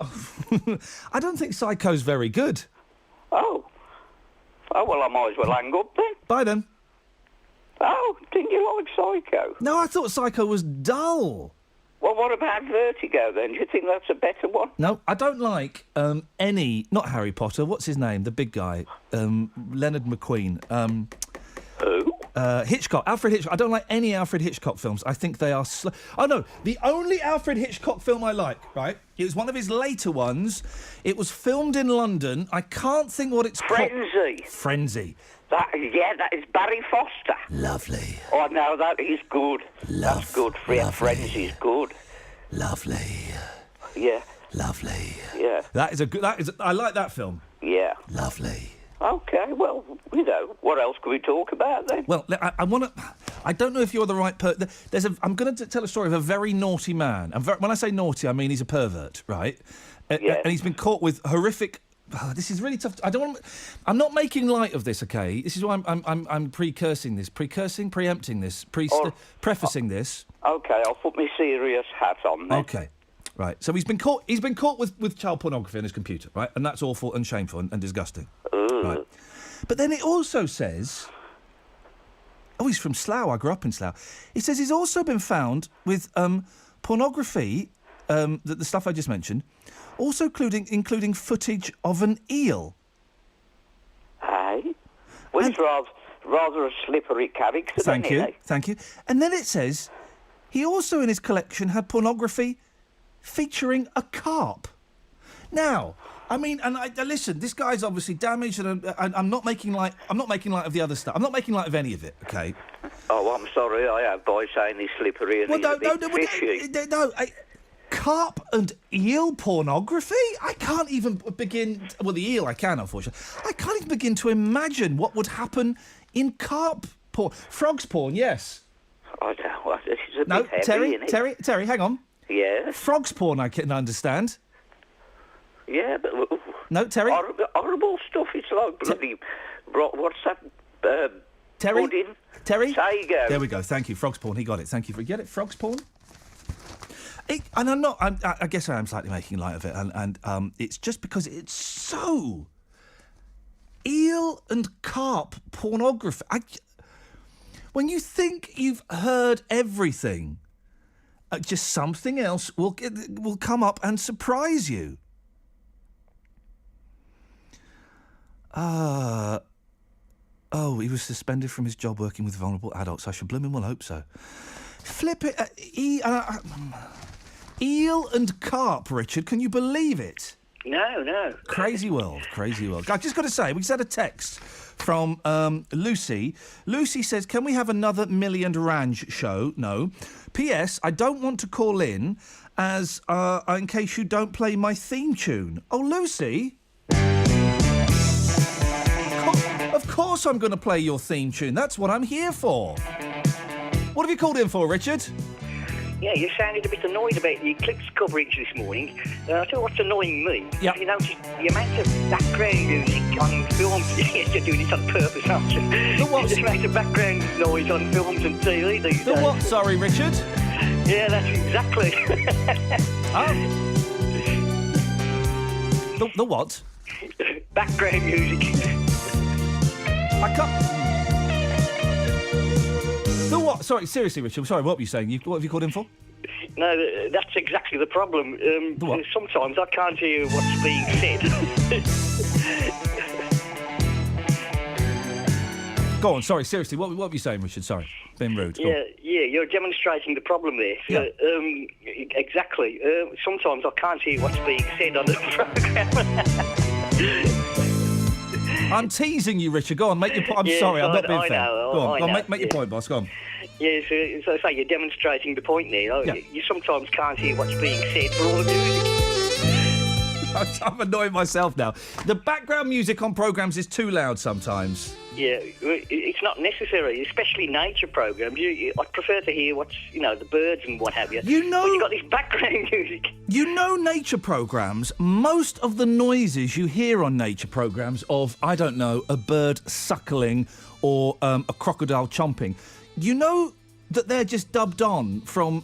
I don't think Psycho's very good. Oh, well, I might as well hang up then. Bye then. Oh, didn't you like Psycho? No, I thought Psycho was dull. Well, what about Vertigo then? Do you think that's a better one? No, I don't like any... Not Harry Potter. What's his name? The big guy. Leonard McQueen. Who? Hitchcock. Alfred Hitchcock. I don't like any Alfred Hitchcock films. I think they are... Oh, no. The only Alfred Hitchcock film I like, right? It was one of his later ones. It was filmed in London. I can't think what it's called. Frenzy. That is Barry Foster. Lovely. Oh, no, that is good. That's good. Frenzy's good. Lovely. Yeah. Lovely. Yeah. I like that film. Yeah. Lovely. Okay, well, what else could we talk about then? Well, I want to... I don't know if you're the right person. I'm going to tell a story of a very naughty man. When I say naughty, I mean he's a pervert, right? Yeah. And he's been caught with horrific... this is really tough. I'm not making light of this, okay? This is why I'm preempting this, prefacing this. Okay, I'll put my serious hat on then. Okay. Right, so he's been caught with child pornography on his computer, right? And that's awful and shameful and disgusting. Right. But then it also says... Oh, he's from Slough. I grew up in Slough. It says he's also been found with pornography, the stuff I just mentioned, also including footage of an eel. Aye? Well, it's rather a slippery character, Thank you. And then it says he also in his collection had pornography featuring a carp. Now, I mean, and listen, this guy's obviously damaged, and I'm not making light of the other stuff. I'm not making light of any of it, okay? Oh, I'm sorry, I have by saying he's slippery and he's a bit fishy. Carp and eel pornography? I can't even begin... Well, the eel I can, unfortunately. I can't even begin to imagine what would happen in carp porn. Frogs porn, yes. I don't know. This is a No, bit heavy, isn't it? Terry, hang on. Yeah. Frogs porn, I can understand. Yeah, but... No, Terry? Horrible stuff. It's like bloody... What's that? Terry? Pudding? Terry? There you go. There we go. Thank you. Frogs porn. He got it. Thank you for... Get it? Frogs porn? And I'm not... I guess I am slightly making light of it. And it's just because it's so... Eel and carp pornography. When you think you've heard everything, just something else will come up and surprise you. Oh, he was suspended from his job working with vulnerable adults. I should blooming well hope so. Flip it. Eel and carp, Richard. Can you believe it? No. Crazy world. I've just got to say, we just had a text from Lucy. Lucy says, can we have another Millie and Ranj show? No. P.S. I don't want to call in as in case you don't play my theme tune. Oh, Lucy... Of course I'm going to play your theme tune. That's what I'm here for. What have you called in for, Richard? Yeah, you sounded a bit annoyed about the eclipse coverage this morning. I tell you what's annoying me. Yep. You notice the amount of background music on films. You're doing it on purpose, aren't you? The what? The amount of background noise on films and TV these days. The what, sorry, Richard? Yeah, that's exactly. The what? Background music. I can't... The what? Sorry, seriously, Richard. Sorry, what were you saying? What have you called in for? No, that's exactly the problem. Sometimes I can't hear what's being said. Go on, sorry, seriously. What were you saying, Richard? Sorry, being rude. Go on. Yeah, you're demonstrating the problem there. Yeah. Exactly. Sometimes I can't hear what's being said on the programme. I'm teasing you, Richard. Go on, make your point. I'm sorry, I'm not being fair. Go on, make your point, boss. Go on. Yeah, so I say you're demonstrating the point there. You sometimes can't hear what's being said for all the music. I'm annoying myself now. The background music on programmes is too loud sometimes. Yeah, it's not necessary, especially nature programmes. I prefer to hear what's, the birds and what have you. But you've got this background music. Nature programmes, most of the noises you hear on nature programmes of, I don't know, a bird suckling or a crocodile chomping, you know that they're just dubbed on from,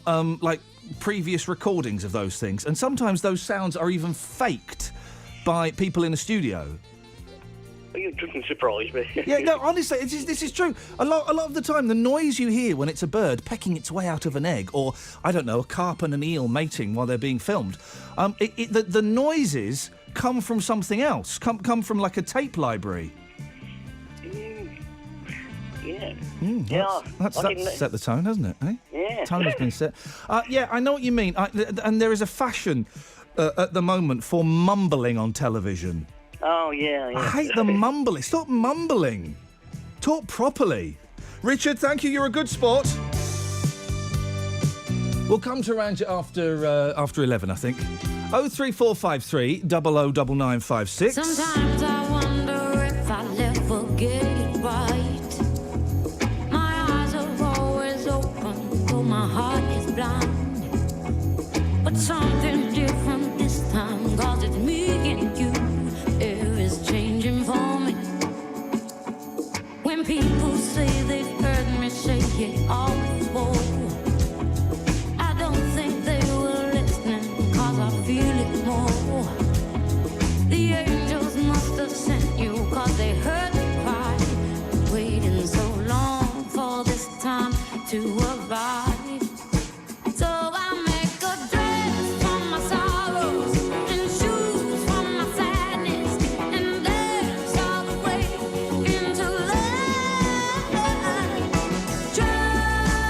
previous recordings of those things, and sometimes those sounds are even faked by people in a studio. It doesn't surprise me. Yeah, no, honestly, this is true. A lot of the time, the noise you hear when it's a bird pecking its way out of an egg, or, I don't know, a carp and an eel mating while they're being filmed, the noises come from something else, come from, like, a tape library. Yeah. That's set the tone, hasn't it? Eh? Yeah. Tone has been set. Yeah, I know what you mean. And there is a fashion at the moment for mumbling on television. Oh, yeah. I hate the mumbling. Stop mumbling. Talk properly. Richard, thank you. You're a good sport. We'll come to Ranj after 11, I think. 03453 009956. Sometimes I wonder if I'll ever get it right. My eyes are always open, though my heart is blind. But something's different this time, 'cause it's me and you. Air is changing for me. When people say they've heard me say it all before, I don't think they were listening, 'cause I feel it more. The angels must have sent you, 'cause they heard me cry, waiting so long for this time to arrive. So I make a dress from my sorrows and shoes from my sadness and dance all the way into love. Just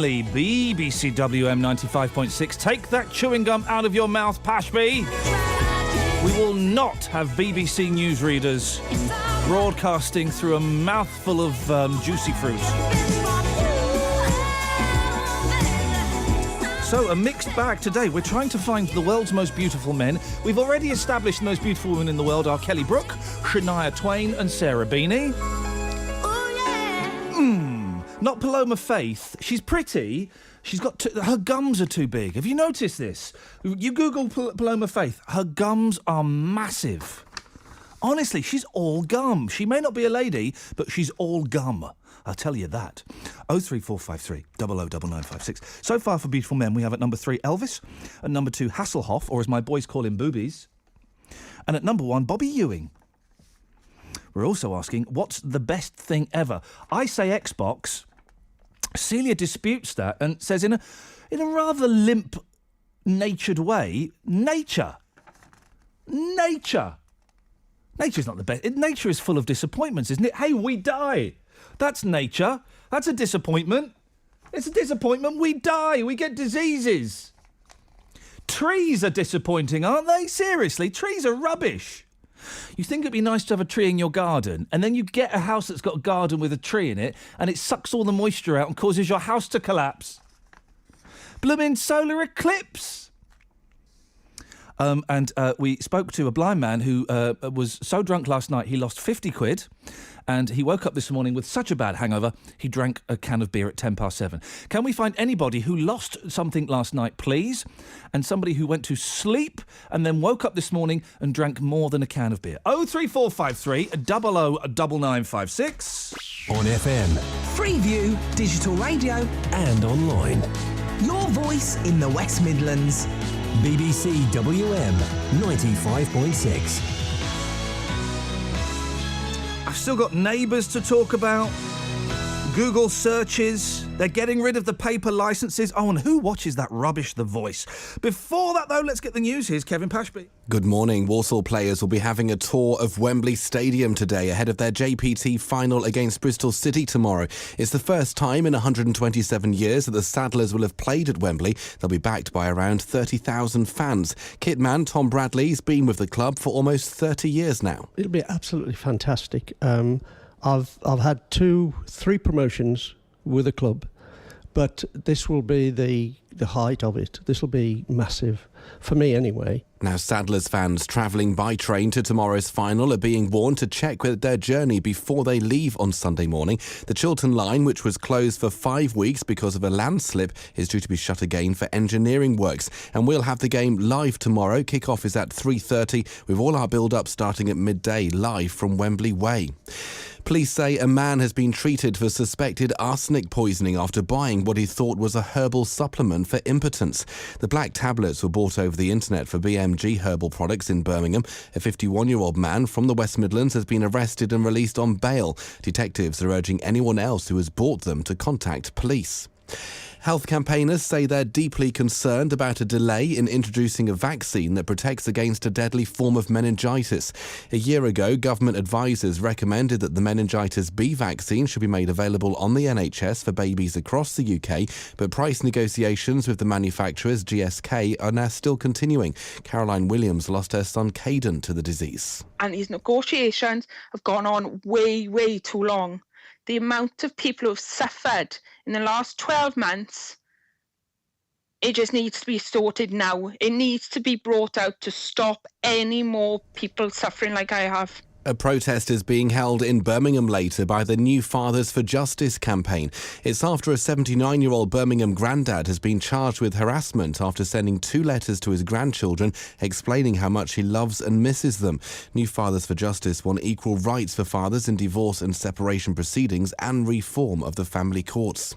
only BBC WM 95.6. Take that chewing gum out of your mouth, Pashby. We will not have BBC newsreaders broadcasting through a mouthful of juicy fruit. So, a mixed bag today. We're trying to find the world's most beautiful men. We've already established the most beautiful women in the world are Kelly Brook, Shania Twain and Sarah Beanie. Not Paloma Faith. She's pretty. She's got her gums are too big. Have you noticed this? You Google Paloma Faith. Her gums are massive. Honestly, she's all gum. She may not be a lady, but she's all gum. I'll tell you that. 03453 009956. So far for beautiful men, we have at number 3 Elvis, at number 2 Hasselhoff, or as my boys call him, Boobies, and at number 1 Bobby Ewing. We're also asking, what's the best thing ever? I say Xbox. Celia disputes that and says in a rather limp-natured way, nature. Nature's not the best. Nature is full of disappointments, isn't it? Hey, we die. That's nature. That's a disappointment. It's a disappointment. We die. We get diseases. Trees are disappointing, aren't they? Seriously, trees are rubbish. You think it'd be nice to have a tree in your garden, and then you get a house that's got a garden with a tree in it, and it sucks all the moisture out and causes your house to collapse. Blooming solar eclipse. We spoke to a blind man who was so drunk last night he lost 50 quid, and he woke up this morning with such a bad hangover he drank a can of beer at 7:10. Can we find anybody who lost something last night, please? And somebody who went to sleep and then woke up this morning and drank more than a can of beer. 03453 009956. On FM. Freeview, digital radio and online. Your voice in the West Midlands. BBC WM 95.6. I've still got neighbours to talk about. Google searches. They're getting rid of the paper licences. Oh, and who watches that rubbish, The Voice? Before that, though, let's get the news. Here's Kevin Pashby. Good morning. Walsall players will be having a tour of Wembley Stadium today ahead of their JPT final against Bristol City tomorrow. It's the first time in 127 years that the Saddlers will have played at Wembley. They'll be backed by around 30,000 fans. Kitman Tom Bradley's been with the club for almost 30 years now. It'll be absolutely fantastic. I've had 3 promotions with the club, but this will be the height of it. This will be massive, for me anyway. Now, Saddlers fans travelling by train to tomorrow's final are being warned to check their journey before they leave on Sunday morning. The Chiltern line, which was closed for 5 weeks because of a landslip, is due to be shut again for engineering works. And we'll have the game live tomorrow. Kick-off is at 3:30, with all our build-up starting at midday, live from Wembley Way. Police say a man has been treated for suspected arsenic poisoning after buying what he thought was a herbal supplement for impotence. The black tablets were bought over the internet for BMG herbal products in Birmingham. A 51-year-old man from the West Midlands has been arrested and released on bail. Detectives are urging anyone else who has bought them to contact police. Health campaigners say they're deeply concerned about a delay in introducing a vaccine that protects against a deadly form of meningitis. A year ago, government advisers recommended that the meningitis B vaccine should be made available on the NHS for babies across the UK, but price negotiations with the manufacturers, GSK, are now still continuing. Caroline Williams lost her son Caden to the disease. And these negotiations have gone on way, way too long. The amount of people who have suffered in the last 12 months, it just needs to be sorted now. It needs to be brought out to stop any more people suffering like I have. A protest is being held in Birmingham later by the New Fathers for Justice campaign. It's after a 79-year-old Birmingham granddad has been charged with harassment after sending 2 letters to his grandchildren explaining how much he loves and misses them. New Fathers for Justice want equal rights for fathers in divorce and separation proceedings and reform of the family courts.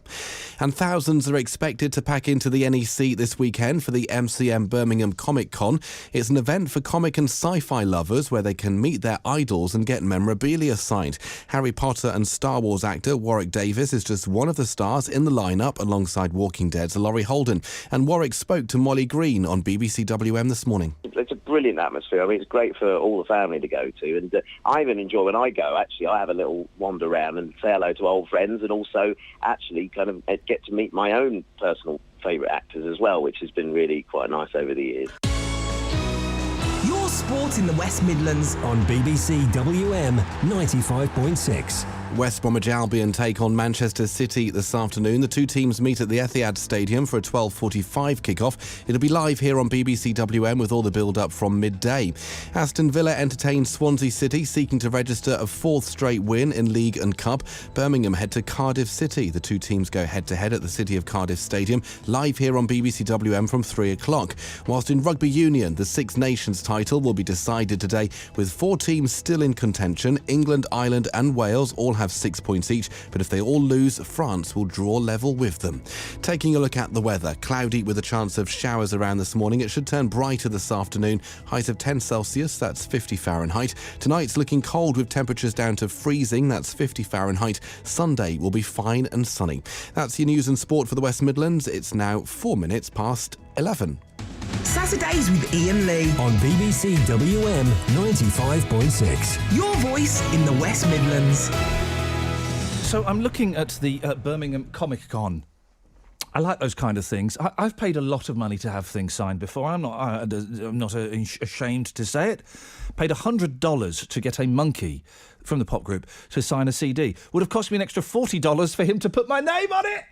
And thousands are expected to pack into the NEC this weekend for the MCM Birmingham Comic Con. It's an event for comic and sci-fi lovers where they can meet their idols and get memorabilia signed. Harry Potter and Star Wars actor Warwick Davis is just one of the stars in the lineup alongside Walking Dead's Laurie Holden. And Warwick spoke to Molly Green on BBC WM this morning. It's a brilliant atmosphere. I mean, it's great for all the family to go to, and I even enjoy when I go. Actually, I have a little wander around and say hello to old friends, and also actually kind of get to meet my own personal favourite actors as well, which has been really quite nice over the years. Your sport in the West Midlands on BBC WM 95.6. West Bromwich Albion take on Manchester City this afternoon. The two teams meet at the Etihad Stadium for a 12:45 kick-off. It'll be live here on BBC WM with all the build-up from midday. Aston Villa entertains Swansea City, seeking to register a fourth straight win in League and Cup. Birmingham head to Cardiff City. The two teams go head-to-head at the City of Cardiff Stadium, live here on BBC WM from 3 o'clock. Whilst in Rugby Union, the Six Nations title will be decided today with 4 teams still in contention. England, Ireland and Wales all have 6 points each, but if they all lose, France will draw level with them. Taking a look at the weather, cloudy with a chance of showers around this morning. It should turn brighter this afternoon. Highs of 10 Celsius, that's 50 Fahrenheit. Tonight's looking cold with temperatures down to freezing, that's 50 Fahrenheit. Sunday will be fine and sunny. That's your news and sport for the West Midlands. It's now 4 minutes past 11. Saturdays with Iain Lee on BBC WM 95.6. Your voice in the West Midlands. So I'm looking at the Birmingham Comic Con. I like those kind of things. I've paid a lot of money to have things signed before. I'm not ashamed to say it. Paid $100 to get a monkey from the pop group to sign a CD. Would have cost me an extra $40 for him to put my name on it.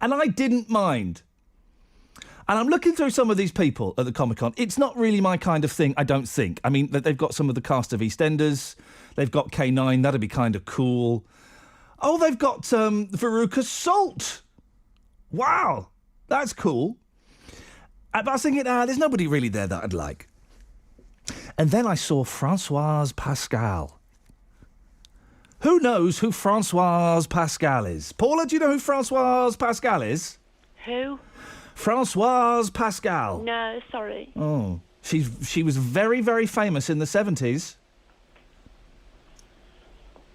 And I didn't mind. And I'm looking through some of these people at the Comic Con. It's not really my kind of thing, I don't think. I mean, they've got some of the cast of EastEnders. They've got K9. That'd be kind of cool. Oh, they've got Veruca Salt. Wow, that's cool. But I was thinking, there's nobody really there that I'd like. And then I saw Françoise Pascal. Who knows who Françoise Pascal is? Paula, do you know who Françoise Pascal is? Who? Françoise Pascal. No, sorry. Oh, she was very, very famous in the 70s.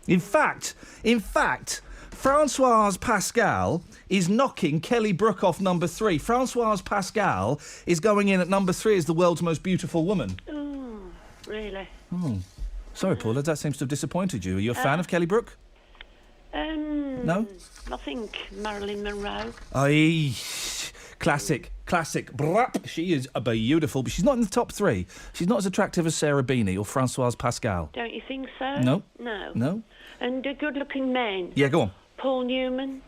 In fact, Françoise Pascal is knocking Kelly Brook off number 3. Françoise Pascal is going in at number 3 as the world's most beautiful woman. Oh, really? Oh, sorry, Paula, that seems to have disappointed you. Are you a fan of Kelly Brook? No? I think Marilyn Monroe. Aye, classic. Brap. She is beautiful, but she's not in the top 3. She's not as attractive as Sarah Beanie or Françoise Pascal. Don't you think so? No. No. And a good-looking man. Yeah, go on. Paul Newman.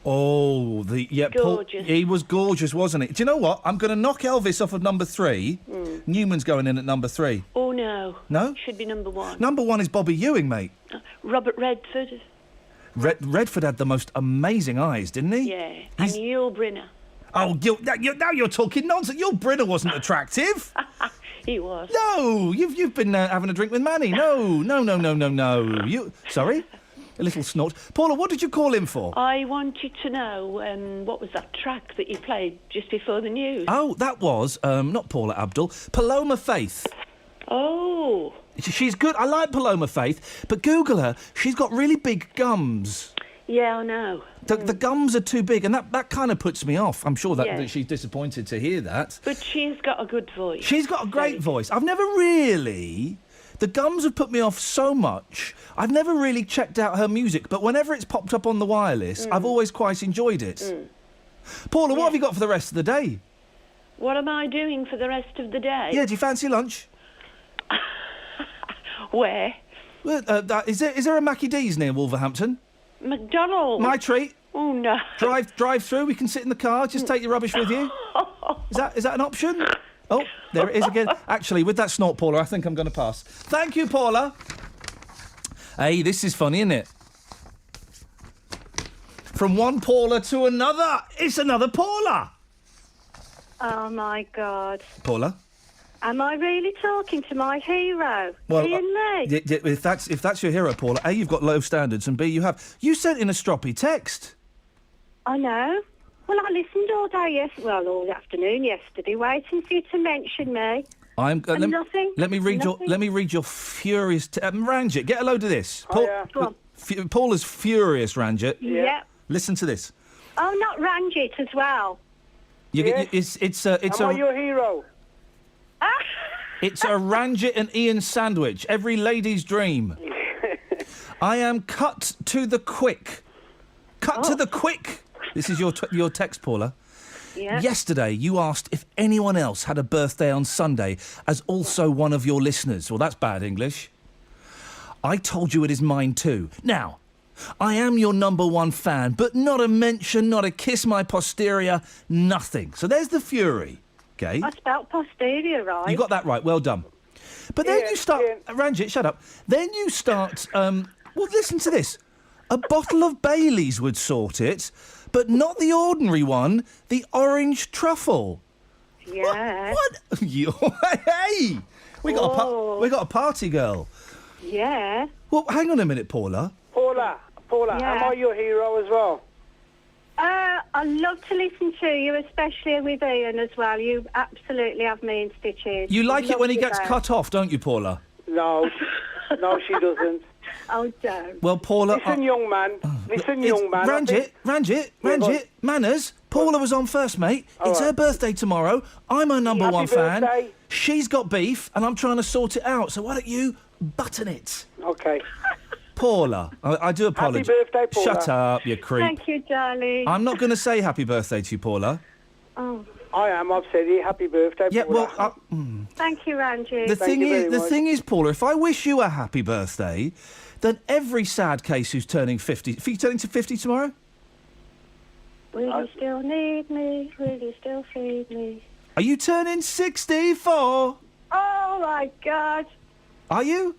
Oh, gorgeous. Paul, he was gorgeous, wasn't he? Do you know what? I'm going to knock Elvis off of number 3. Newman's going in at number 3. Oh, no. No? Should be number 1. Number 1 is Bobby Ewing, mate. Robert Redford. Redford had the most amazing eyes, didn't he? Yeah. And Yul Brynner. Oh, now you're talking nonsense. Yul Brynner wasn't attractive. He was. No, you've been having a drink with Manny. No. You sorry? A little snort. Paula, what did you call him for? I wanted to know what was that track that you played just before the news? Oh, that was, not Paula Abdul, Paloma Faith. Oh. She's good. I like Paloma Faith, but Google her. She's got really big gums. Yeah, I know. The gums are too big, and that kind of puts me off. I'm sure that she's disappointed to hear that. But she's got a good voice. She's got a great voice. I've never really... The gums have put me off so much. I've never really checked out her music, but whenever it's popped up on the wireless, I've always quite enjoyed it. Paula, what have you got for the rest of the day? What am I doing for the rest of the day? Yeah, do you fancy lunch? Where? Well, is there a Mackie D's near Wolverhampton? McDonald's. My treat. Oh, no. Drive through, we can sit in the car, just take your rubbish with you. Is that an option? Oh, there it is again. Actually, with that snort, Paula, I think I'm going to pass. Thank you, Paula. Hey, this is funny, isn't it? From one Paula to another. It's another Paula. Oh, my God. Paula? Am I really talking to my hero, Well, Iain Lee? if that's your hero, Paula, A, you've got low standards, and B, you sent in a stroppy text. I know. Well, I listened all day all afternoon yesterday, waiting for you to mention me. Nothing. Let me read your furious. Ranjit, get a load of this. Go on. Paula's furious, Ranjit. Yeah. Listen to this. Oh, not Ranjit as well. It's Am I your hero? It's a Ranjit and Iain sandwich. Every lady's dream. I am cut to the quick. Cut to the quick. This is your text, Paula. Yeah. Yesterday, you asked if anyone else had a birthday on Sunday as also one of your listeners. Well, that's bad English. I told you it is mine too. Now, I am your number one fan, but not a mention, not a kiss my posterior, nothing. So there's the fury, okay? I spelt posterior right. You got that right, well done. But then you start... Ranjit, shut up. Then you start... well, listen to this. A bottle of Baileys would sort it, but not the ordinary one, the orange truffle. Yeah. What? Hey! We got a party girl. Yeah. Well, hang on a minute, Paula. Paula, Yeah. am I your hero as well? I love to listen to you, especially with Iain as well. You absolutely have me in stitches. You like it when he Love gets you cut off, don't you, Paula? No, no, she doesn't. Oh, don't. Well, Paula... Listen, young man. Listen, young man. Ranjit, manners. Paula was on first, mate. It's her birthday tomorrow. I'm her number one fan. birthday. She's got beef, and I'm trying to sort it out. So why don't you button it? Okay. Paula, I do apologise. Happy birthday, Paula. Shut up, you creep. Thank you, darling. I'm not going to say happy birthday to you, Paula. Oh. I am. I've said it. Happy birthday, Yeah, Paula. well, Thank you, Ranjit. the thing is, Paula, if I wish you a happy birthday, then every sad case who's turning 50... Are you turning to 50 tomorrow? Will you still need me? Will you still feed me? Are you turning 64? Oh, my God. Are you?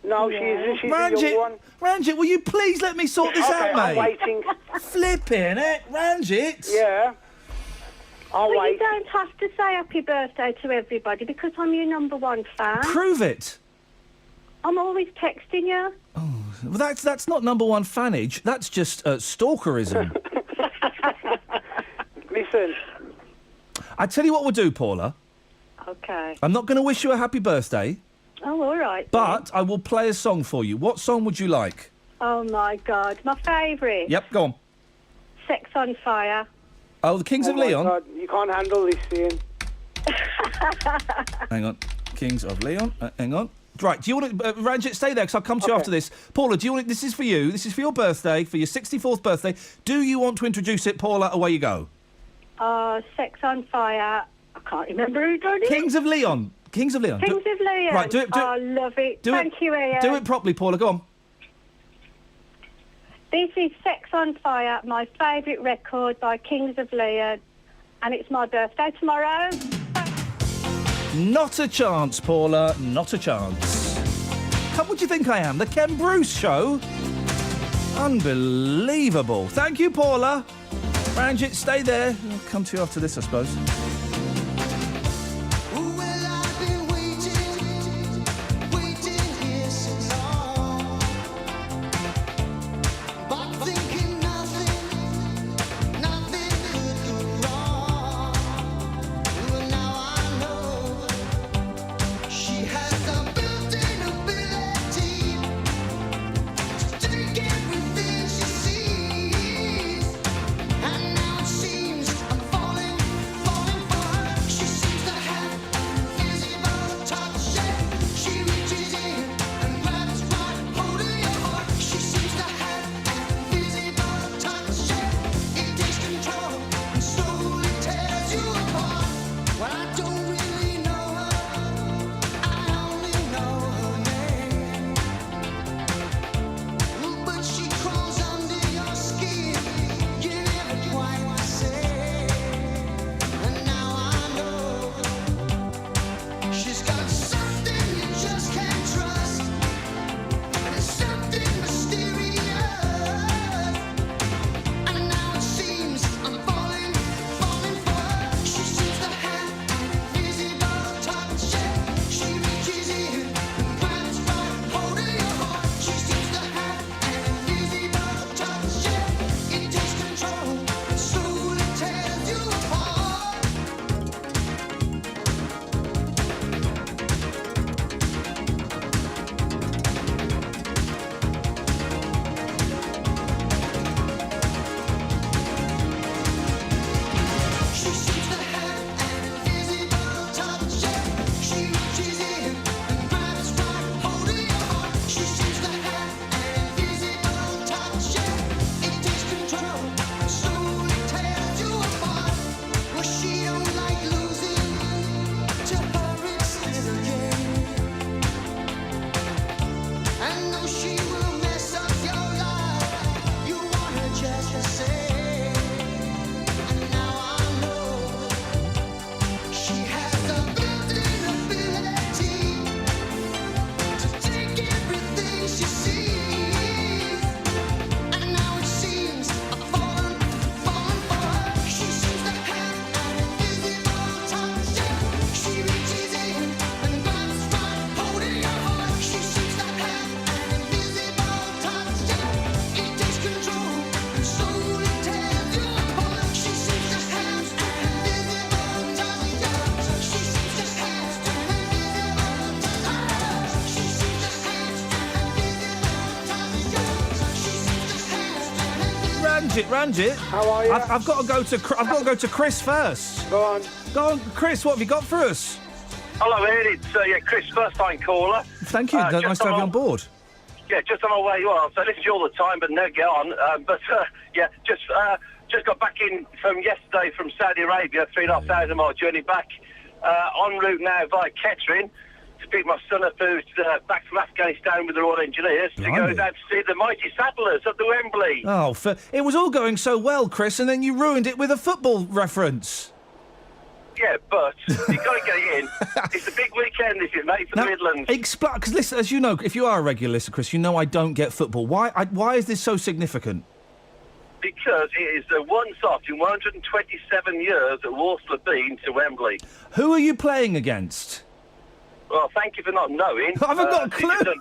No, Yeah. she's a young one. Ranjit, will you please let me sort this out, I'm mate? waiting. Flipping it, Ranjit. Yeah. I'll Well, wait. you don't have to say happy birthday to everybody because I'm your number one fan. Prove it. I'm always texting you. Well, that's not number one fanage. That's just stalkerism. Listen. I tell you what we'll do, Paula. Okay. I'm not going to wish you a happy birthday, Oh, all right. but I will play a song for you. What song would you like? Oh, my God. My favourite. Yep, go on. Sex on Fire. Oh, the Kings of my Leon. God, you can't handle this, Ian. Hang on. Kings of Leon. Hang on. Right, do you want to... Ranjit, stay there, because I'll come to you after this. Paula, do you want... This is for you. This is for your birthday, for your 64th birthday. Do you want to introduce it? Paula, away you go. Sex on Fire. I can't remember who done it. Kings of Leon. Kings of Leon. Kings of Leon. Right, do it. I love it. Thank you, Iain. Do it properly, Paula. Go on. This is Sex on Fire, my favourite record by Kings of Leon, and it's my birthday tomorrow. Not a chance, Paula. Not a chance. What do you think I am? The Ken Bruce Show? Unbelievable. Thank you, Paula. Ranjit, stay there. I'll come to you after this, I suppose. Ranjit. How are you? I've got to go to Chris first. Go on. Go on, Chris. What have you got for us? Hello, Ian. It's Chris, first-time caller. Thank you. Nice to have you on board. Yeah, just on my way. Well, so listen to you all the time, but no, get on. Just got back in from yesterday from Saudi Arabia, 3,500 mile journey back. En route now via Kettering to pick my son up who's back from Afghanistan with the Royal Engineers to go down to see the mighty Saddlers at the Wembley. Oh, it was all going so well, Chris, and then you ruined it with a football reference. Yeah, but you've got to get it in. It's a big weekend, this is, mate, for the Midlands. Because listen, as you know, if you are a regular listener, Chris, you know I don't get football. Why is this so significant? Because it is the once-off in 127 years that Walsall have been to Wembley. Who are you playing against? Well, thank you for not knowing. I haven't got a clue.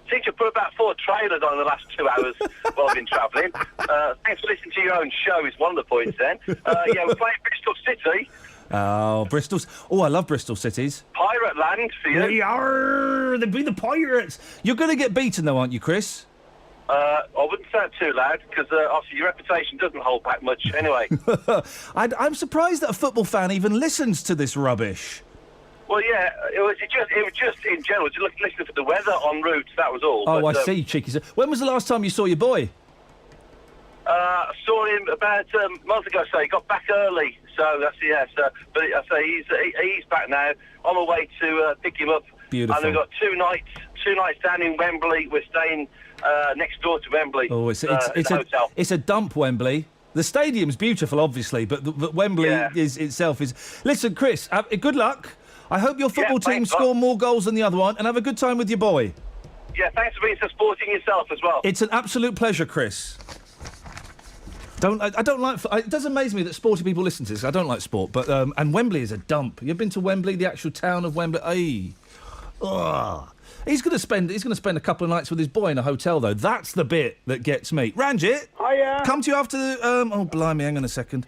Teacher put about 4 trailers on in the last 2 hours while I've been travelling. Thanks for listening to your own show is one of the points then. We're playing Bristol City. Oh, Bristol's. Oh, I love Bristol cities. Pirate land for you. They'd be the Pirates. You're going to get beaten, though, aren't you, Chris? I wouldn't say it too loud, because obviously your reputation doesn't hold back much anyway. I'm surprised that a football fan even listens to this rubbish. Well, yeah, it was just in general, just listening for the weather en route, that was all. Oh, I see, cheeky. When was the last time you saw your boy? I saw him about a month ago, so he got back early. So that's but I say he's back now. On my way to pick him up. Beautiful. And we've got two nights down in Wembley. We're staying next door to Wembley. Oh, it's a dump, Wembley. The stadium's beautiful, obviously, but Wembley itself is. Listen, Chris, good luck. I hope your football team score more goals than the other one, and have a good time with your boy. Yeah, thanks for being so sporting yourself as well. It's an absolute pleasure, Chris. It does amaze me that sporty people listen to this. I don't like sport, but and Wembley is a dump. You've been to Wembley, the actual town of Wembley. He's going to spend a couple of nights with his boy in a hotel, though. That's the bit that gets me. Ranjit, hiya. Come to you after the. Oh, blimey! Hang on a second.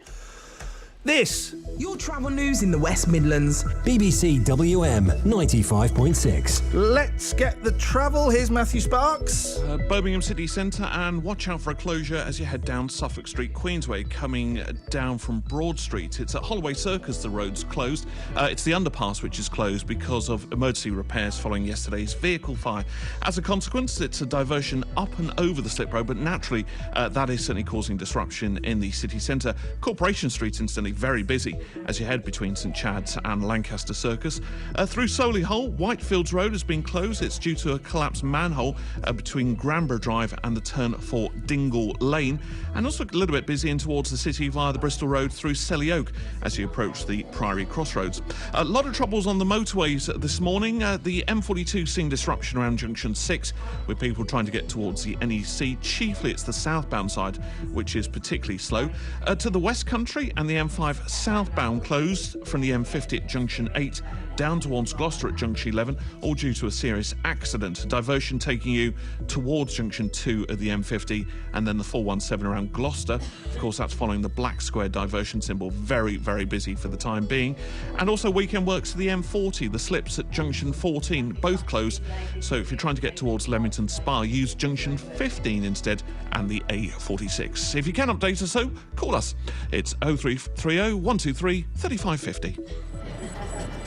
This. Your travel news in the West Midlands. BBC WM 95.6. Let's get the travel. Here's Matthew Sparks. Birmingham City Centre, and watch out for a closure as you head down Suffolk Street, Queensway, coming down from Broad Street. It's at Holloway Circus, the road's closed. It's the underpass which is closed because of emergency repairs following yesterday's vehicle fire. As a consequence, it's a diversion up and over the slip road, but naturally that is certainly causing disruption in the city centre. Corporation Street, incidentally, very busy as you head between St Chad's and Lancaster Circus. Through Solihull, Whitefields Road has been closed. It's due to a collapsed manhole between Granborough Drive and the turn for Dingle Lane. And also a little bit busy in towards the city via the Bristol Road through Selly Oak as you approach the Priory Crossroads. A lot of troubles on the motorways this morning. The M42 seeing disruption around Junction 6 with people trying to get towards the NEC. Chiefly it's the southbound side which is particularly slow. To the West Country and the M5 southbound closed from the M50 at Junction 8 down towards Gloucester at Junction 11, all due to a serious accident. Diversion taking you towards Junction 2 of the M50 and then the 417 around Gloucester. Of course, that's following the black square diversion symbol. Very, very busy for the time being. And also weekend works to the M40, the slips at Junction 14, both closed. So if you're trying to get towards Leamington Spa, use Junction 15 instead and the A46. If you can update us, so call us. It's 0330 123 3550.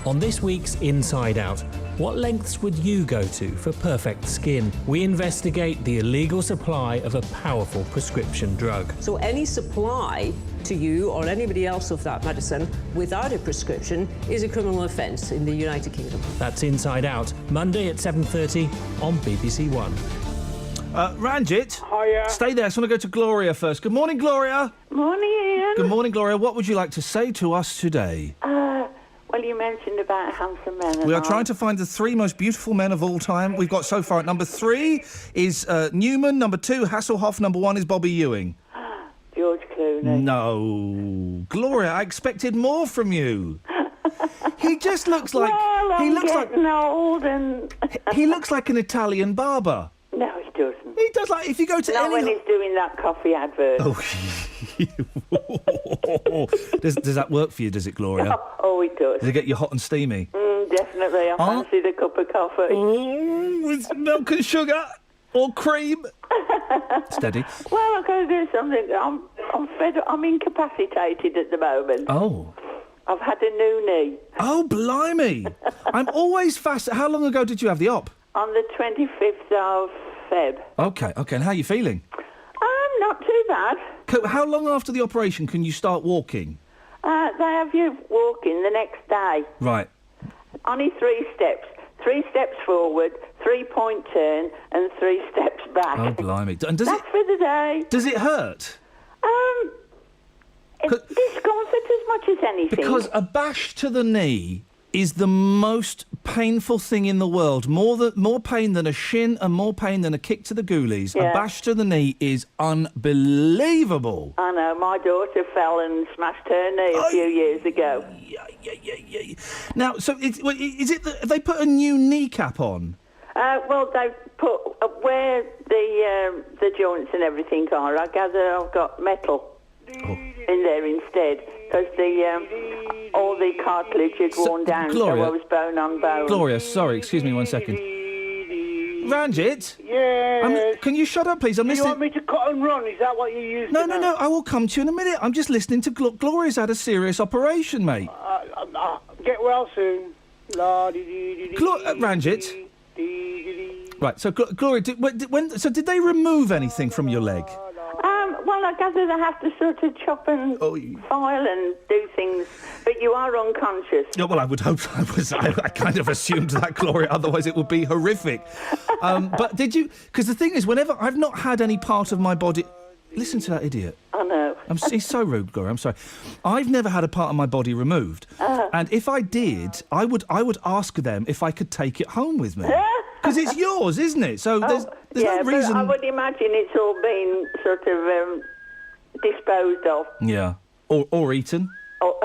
On this week's Inside Out, what lengths would you go to for perfect skin? We investigate the illegal supply of a powerful prescription drug. So any supply to you or anybody else of that medicine without a prescription is a criminal offence in the United Kingdom. That's Inside Out, Monday at 7:30 on BBC One. Ranjit. Hiya. Stay there. I just want to go to Gloria first. Good morning, Gloria. Morning, Ian. Good morning, Gloria. What would you like to say to us today? Well, you mentioned about handsome men. We are trying to find the 3 most beautiful men of all time. We've got so far at number 3 is Newman, number 2 Hasselhoff, number 1 is Bobby Ewing. George Clooney. No, Gloria, I expected more from you. He just looks like old and he looks like an Italian barber. No, he doesn't. He does. Like if you go to not when he's doing that coffee advert. Does that work for you? Does it, Gloria? Oh, it does. Does it get you hot and steamy? Definitely. I fancy the cup of coffee. With milk and sugar. Or cream. Steady. Well, I've got to do something. I'm fed up. I'm incapacitated at the moment. Oh. I've had a new knee. Oh, blimey. I'm always fascinated. How long ago did you have the op? On the 25th of Feb. Okay. And how are you feeling? Not too bad. How long after the operation can you start walking? They have you walking the next day. Right. Only 3 steps. 3 steps forward, 3-point turn, and 3 steps back. Oh, blimey. And That's for the day. Does it hurt? It's discomfort as much as anything. Because a bash to the knee is the most painful thing in the world. More pain than a shin and more pain than a kick to the ghoulies. Yeah. A bash to the knee is unbelievable. I know. My daughter fell and smashed her knee a few years ago. Now, so is it that they put a new kneecap on? Well, they put where the joints and everything are. I gather I've got metal in there instead because all the cartilage is worn down, Gloria, so I was bone on bone. Gloria, sorry, excuse me 1 second. Ranjit? Yeah. Can you shut up, please? I'm listening. You want me to cut and run? Is that what you used No, to no, I will come to you in a minute. I'm just listening to Gloria's had a serious operation, mate. Get well soon. Ranjit? Right, so Gloria, did they remove anything from your leg? Well, I gather they have to sort of chop and file and do things, but you are unconscious. No, well, I would hope I was. I kind of assumed that, Gloria, otherwise it would be horrific. But did you... Because the thing is, whenever... I've not had any part of my body... Listen to that idiot. I know. He's so rude, Gloria, I'm sorry. I've never had a part of my body removed. And if I did, I would ask them if I could take it home with me. Because it's yours, isn't it? So there's no reason... But I would imagine it's all been sort of disposed of. Yeah. Or eaten. Or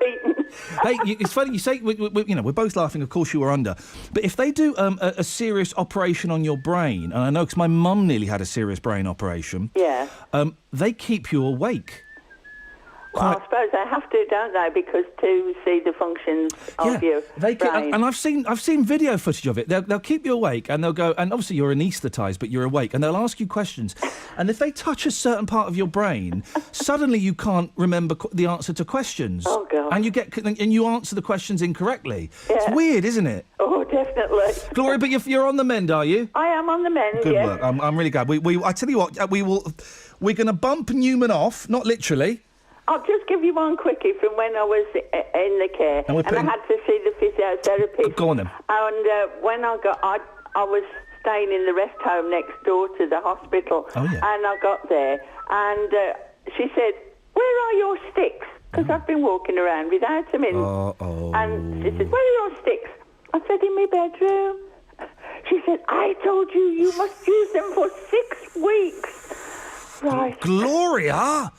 eaten. Hey, it's funny you say, we're both laughing, of course you were under. But if they do a serious operation on your brain, and I know because my mum nearly had a serious brain operation, they keep you awake. Well, I suppose they have to, don't they? Because to see the functions of your brain. And I've seen video footage of it. They'll keep you awake, and they'll go, and obviously you're anaesthetised, but you're awake, and they'll ask you questions. And if they touch a certain part of your brain, suddenly you can't remember the answer to questions. Oh God! And you answer the questions incorrectly. Yeah. It's weird, isn't it? Oh, definitely. Gloria, but you're on the mend, are you? I am on the mend. Good work. I'm really glad. I tell you what, we're going to bump Newman off, not literally. I'll just give you one quickie from when I was in the care, and I had to see the physiotherapist. Go on then. And when I was staying in the rest home next door to the hospital. Oh, yeah. And I got there, and she said, "Where are your sticks?" Because I've been walking around without them in. And she said, "Where are your sticks?" I said, "In my bedroom." She said, "I told you you must use them for 6 weeks." Right. Gloria!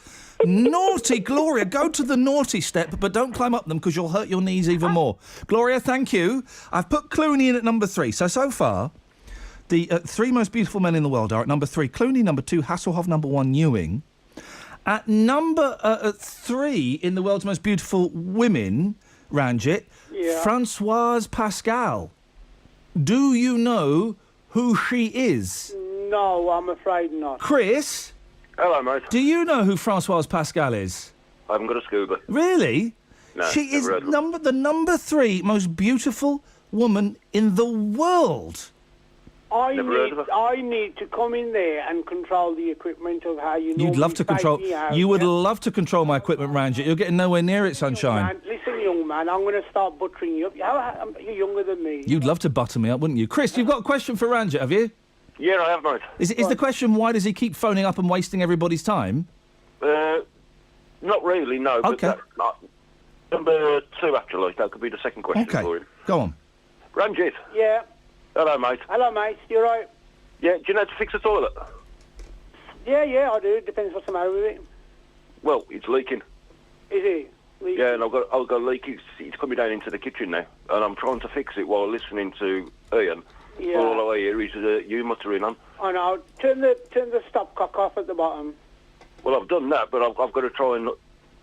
Naughty Gloria, go to the naughty step, but don't climb up them because you'll hurt your knees even more. Gloria, thank you. I've put Clooney in at number 3. So far, the 3 most beautiful men in the world are at number 3, Clooney, number 2, Hasselhoff, number 1, Ewing. At number 3 in the world's most beautiful women, Ranjit, Françoise Pascal. Do you know who she is? No, I'm afraid not. Chris? Hello, mate. Do you know who Françoise Pascal is? I haven't got a scuba. Really? No, she is never heard of her. the number 3 most beautiful woman in the world. I need to come in there and control the equipment of how you. You'd love to control. You would love to control my equipment, Ranjit. You're getting nowhere near it, sunshine. Man, listen, young man, I'm going to start buttering you up. You're younger than me. You'd love to butter me up, wouldn't you, Chris? You've got a question for Ranjit, have you? Yeah, I have, mate. Is the question, why does he keep phoning up and wasting everybody's time? Not really, no. Okay. But number 2, actually. That could be the second question for him. Go on. Ranjit. Yeah. Hello, mate. Hello, mate. You right? Yeah, do you know how to fix a toilet? Yeah, I do. It depends what's the matter with it. Well, it's leaking. Is it? Leaking? Yeah, and I've got a leak. It's coming down into the kitchen now, and I'm trying to fix it while listening to Iain. Yeah. All I hear is you muttering on. I know. Turn the stopcock off at the bottom. Well, I've done that, but I've got to try and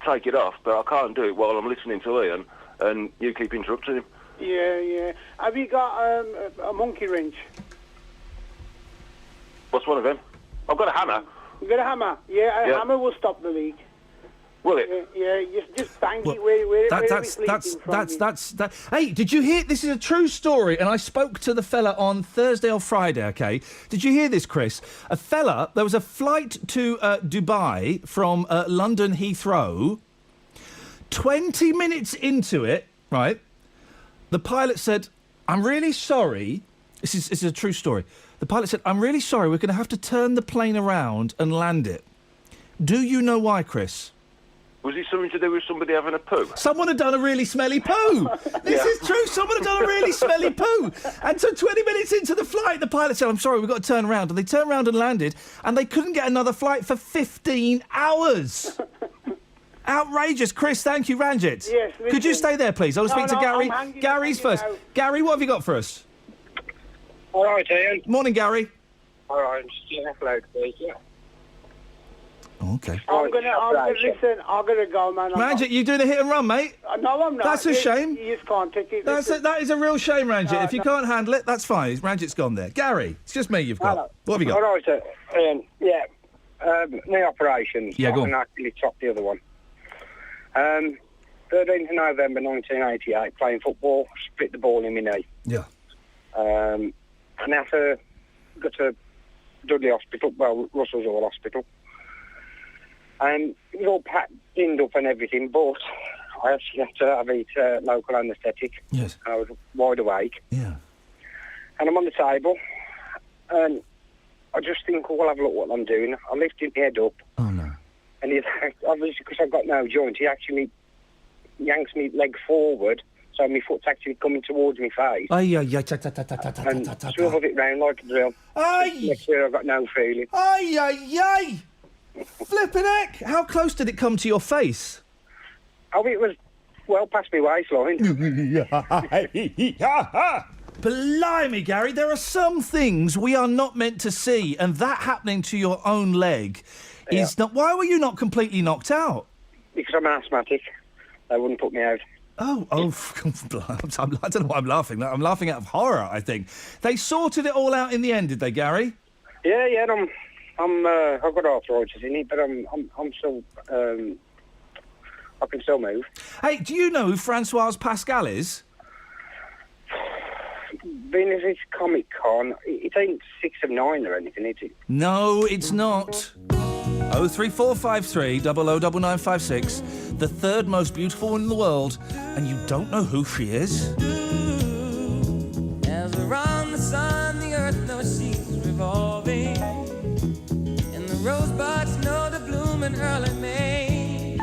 take it off, but I can't do it while I'm listening to Iain, and you keep interrupting him. Yeah. Have you got a monkey wrench? What's one of them? I've got a hammer. You got a hammer? Yeah, a hammer will stop the leak. Will it? Yeah, just bang it where it's leaking from you. Hey, did you hear? This is a true story, and I spoke to the fella on Thursday or Friday. Okay, did you hear this, Chris? There was a flight to Dubai from London Heathrow. 20 minutes into it, right? The pilot said, "I'm really sorry." This is a true story. The pilot said, "I'm really sorry. We're going to have to turn the plane around and land it." Do you know why, Chris? Was it something to do with somebody having a poo? Someone had done a really smelly poo. This is true. Someone had done a really smelly poo. And so 20 minutes into the flight, the pilot said, "I'm sorry, we've got to turn around." And they turned around and landed, and they couldn't get another flight for 15 hours. Outrageous. Chris, thank you, Ranjit. Yes. Could you stay there, please? I want to speak to Gary. Gary's first. Out. Gary, what have you got for us? All right, Ian. Morning, Gary. All right, I'm just getting off loudspeaker. Okay. I'm gonna go, man. Ranjit, you doing a hit and run, mate? No, I'm not. That's a shame. You just can't take it. That is a real shame, Ranjit. If you can't handle it, that's fine. Ranjit's gone there. Gary, it's just me you've got. Hello. What have you got? All right, Ian. Yeah. Knee operations. Yeah, go on. I can actually top the other one. 13th of November 1988, playing football, split the ball in my knee. Yeah. And after got to Dudley Hospital, well, Russell's Hall Hospital. And it was all pinned up and everything, but I actually had to have it local anaesthetic. Yes. I was wide awake. Yeah. And I'm on the table, and I just think, well, I'll have a look what I'm doing. I lift his head up. Oh, no. And he, obviously, because I've got no joint, he actually yanks me leg forward, so my foot's actually coming towards my face. And swiveled it round like a drill. Next year I've got no feeling. Flipping heck! How close did it come to your face? Oh, it was well past my waistline. Blimey, Gary, there are some things we are not meant to see, and that happening to your own leg is not... Why were you not completely knocked out? Because I'm an asthmatic. They wouldn't put me out. I don't know why I'm laughing. I'm laughing out of horror, I think. They sorted it all out in the end, did they, Gary? Yeah, I've got arthritis in it, but I'm still, I can still move. Hey, do you know who Francoise Pascal is? Being as it's Comic Con, it ain't 6 of 9 or anything, is it? No, it's not. 03453 009956, the third most beautiful woman in the world, and you don't know who she is? As around the sun, the earth knows she's revolving. Rosebuds know to bloom in early May.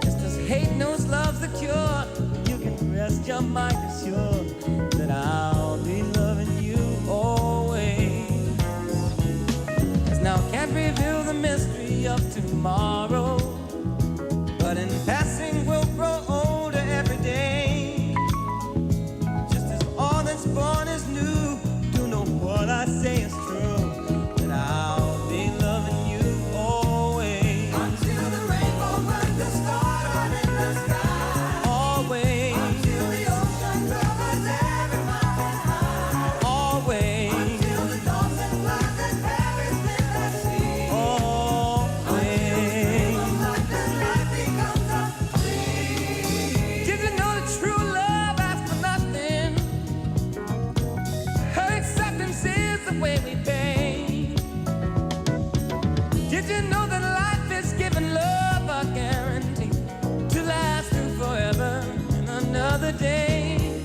Just as hate knows love's the cure, you can rest your mind assured that I'll be loving you always. As now can't reveal the mystery of tomorrow, but in passing we'll grow older every day. Just as all that's born is new, do know what I say is true, that I'll day.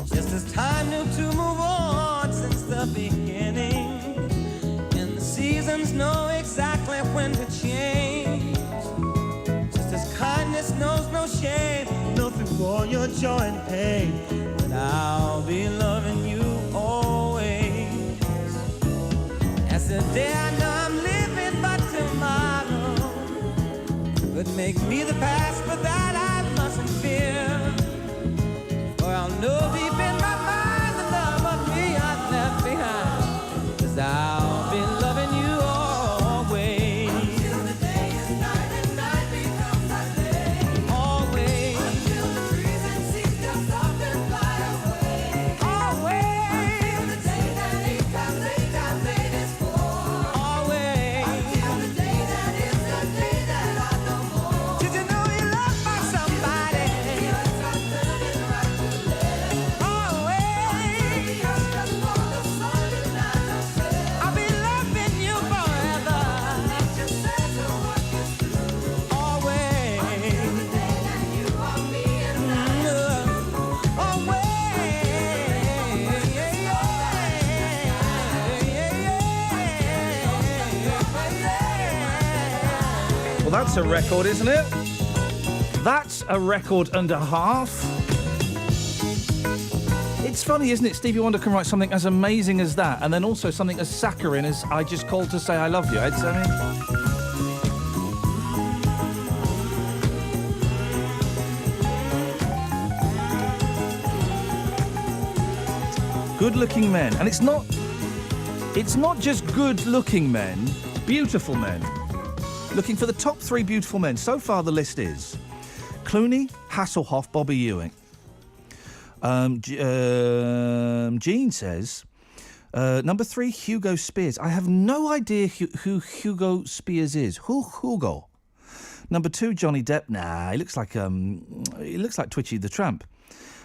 Just as time knew to move on since the beginning, and the seasons know exactly when to change. Just as kindness knows no shame, nothing for your joy and pain, but I'll be loving you always. As the day I know I'm living, but tomorrow would make me the past, but that I mustn't fear. I'll know deep in my mind the love of me I've left behind, 'cause I'll be loving you always. Until the day is night and night becomes a day. Always. Until the trees and seas just up and fly away. Always. Until the day that he comes, That's a record, isn't it? That's a record and a half. It's funny, isn't it? Stevie Wonder can write something as amazing as that, and then also something as saccharine as I just called to say I love you. Good-looking men, and it's not just good-looking men, beautiful men. Looking for the top 3 beautiful men. So far, the list is Clooney, Hasselhoff, Bobby Ewing. Jean says, number 3, Hugo Spears. I have no idea who Hugo Spears is. Who Hugo? Number 2, Johnny Depp. Nah, he looks like Twitchy the Tramp.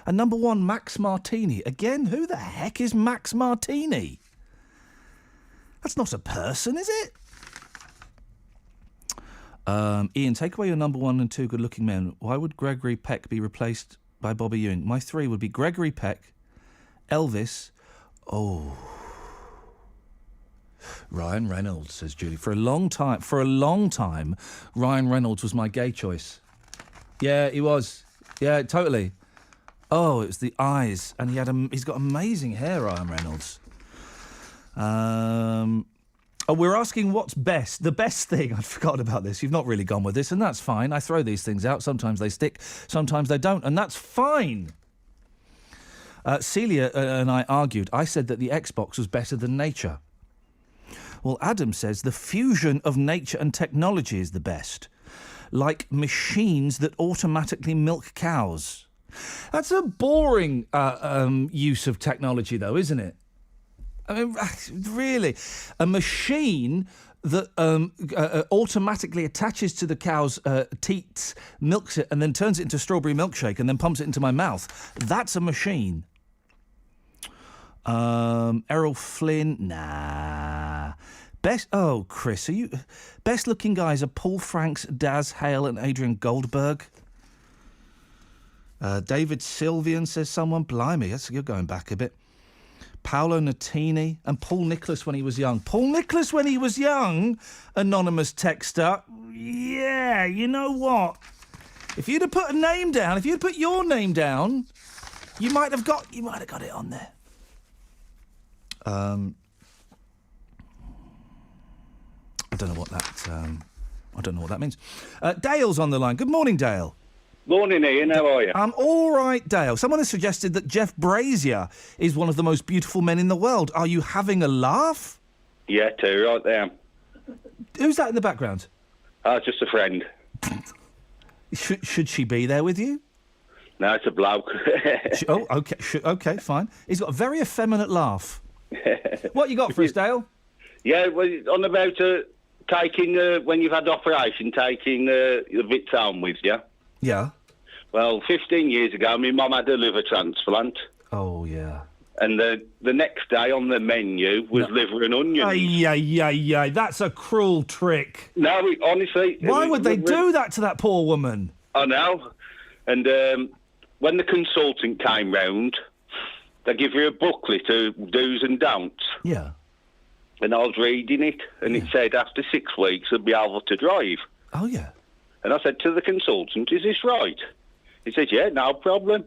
And number 1, Max Martini. Again, who the heck is Max Martini? That's not a person, is it? Iain, take away your number 1 and 2 good-looking men. Why would Gregory Peck be replaced by Bobby Ewing? My 3 would be Gregory Peck, Elvis. Oh, Ryan Reynolds, says Julie. For a long time, Ryan Reynolds was my gay choice. Yeah, he was. Yeah, totally. Oh, it was the eyes, and he's got amazing hair, Ryan Reynolds. Oh, we're asking what's best. The best thing, I'd forgotten about this. You've not really gone with this, and that's fine. I throw these things out. Sometimes they stick, sometimes they don't, and that's fine. Celia and I argued. I said that the Xbox was better than nature. Well, Adam says the fusion of nature and technology is the best. Like machines that automatically milk cows. That's a boring use of technology, though, isn't it? I mean, really, a machine that automatically attaches to the cow's teats, milks it, and then turns it into a strawberry milkshake, and then pumps it into my mouth. That's a machine. Errol Flynn, nah. Chris, best looking guys are Paul Franks, Daz Hale, and Adrian Goldberg. David Sylvian, says someone. Blimey, you're going back a bit. Paolo Nutini and Paul Nicholas when he was young. Paul Nicholas when he was young, anonymous texter. Yeah, you know what? If you'd have put a name down, if you'd put your name down, you might have got it on there. I don't know what that means. Dale's on the line. Good morning, Dale. Morning, Iain. How are you? I'm all right, Dale. Someone has suggested that Jeff Brazier is one of the most beautiful men in the world. Are you having a laugh? Yeah, too, right there. Who's that in the background? Just a friend. Should she be there with you? No, it's a bloke. Okay, fine. He's got a very effeminate laugh. What you got for us, Dale? Yeah, well, on about taking, when you've had the operation, taking the bits home with you. Yeah. Well, 15 years ago, my mum had a liver transplant. Oh, yeah. And the next day on the menu was liver and onions. Ay, that's a cruel trick. No, honestly... Why would they do that to that poor woman? I know. And when the consultant came round, they give you a booklet of do's and don'ts. Yeah. And I was reading it, and it said after 6 weeks I'd be able to drive. Oh, yeah. And I said to the consultant, is this right? He said, yeah, no problem.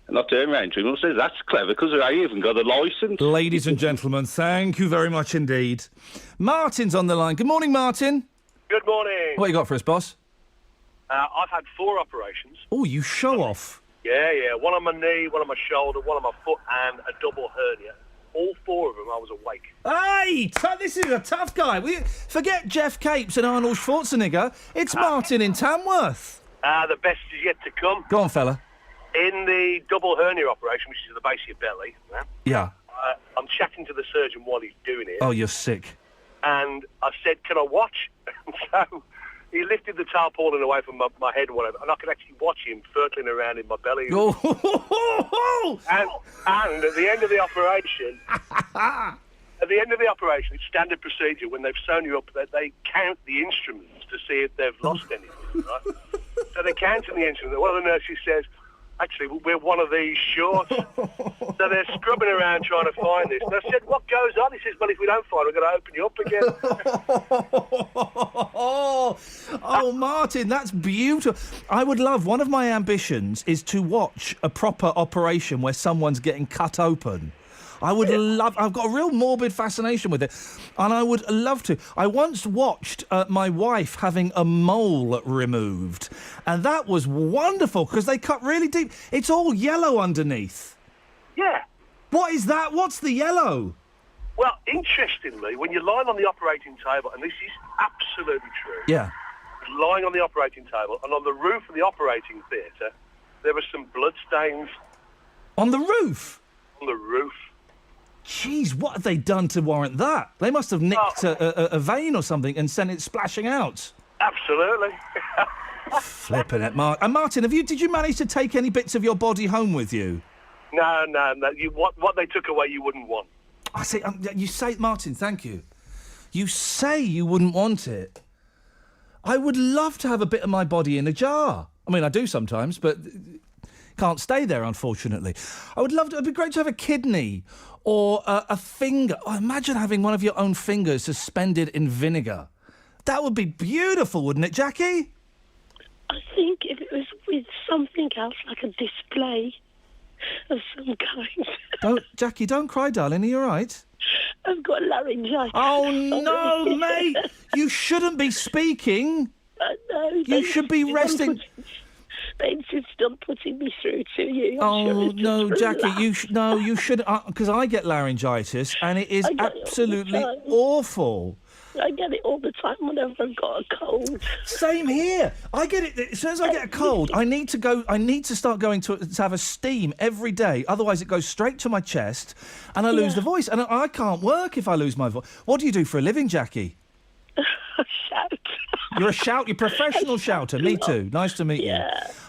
And I turned around to him and said, that's clever, because I even got a licence. Ladies and gentlemen, thank you very much indeed. Martin's on the line. Good morning, Martin. Good morning. What you got for us, boss? I've had 4 operations. Oh, you show off. Yeah. One on my knee, one on my shoulder, one on my foot, and a double hernia. All 4 of them, I was awake. Hey, this is a tough guy. Forget Jeff Capes and Arnold Schwarzenegger. It's Martin in Tamworth. The best is yet to come. Go on, fella. In the double hernia operation, which is at the base of your belly, Yeah. I'm chatting to the surgeon while he's doing it. Oh, you're sick. And I said, can I watch? So he lifted the tarpaulin away from my head and whatever, and I could actually watch him fertling around in my belly. Oh. And at the end of the operation, it's standard procedure when they've sewn you up that they count the instruments to see if they've lost anything, right? So they're counting the instruments. One of the nurses says, actually, we're one of these shorts. So they're scrubbing around trying to find this. And I said, what goes on? He says, well, if we don't find it, we're going to open you up again. Oh, Martin, that's beautiful. I would love, one of my ambitions is to watch a proper operation where someone's getting cut open. I would love... I've got a real morbid fascination with it, and I would love to. I once watched my wife having a mole removed, and that was wonderful, because they cut really deep. It's all yellow underneath. Yeah. What is that? What's the yellow? Well, interestingly, when you're lying on the operating table, and this is absolutely true... Yeah. Lying on the operating table, and on the roof of the operating theatre, there were some blood stains. On the roof? On the roof. Jeez, what have they done to warrant that? They must have nicked a vein or something and sent it splashing out. Absolutely. Flipping it, And Martin, did you manage to take any bits of your body home with you? No. What they took away, you wouldn't want. I say, you say, Martin, thank you. You say you wouldn't want it. I would love to have a bit of my body in a jar. I mean, I do sometimes, but can't stay there, unfortunately. I would love to. It'd be great to have a kidney or a finger. Oh, imagine having one of your own fingers suspended in vinegar. That would be beautiful, wouldn't it, Jackie? I think if it was with something else, like a display of some kind. Jackie, don't cry, darling. Are you all right? I've got laryngitis. Oh, no, mate. You shouldn't be speaking. No. You should be resting. They insist on putting me through to you. Oh, no, Jackie, you shouldn't, because I get laryngitis, and it is absolutely awful. I get it all the time whenever I've got a cold. Same here. I get it as soon as I get a cold. I need to start going to have a steam every day. Otherwise, it goes straight to my chest, and I lose the voice. And I can't work if I lose my voice. What do you do for a living, Jackie? Shout. You're you're a professional shouter. Me too. Nice to meet you.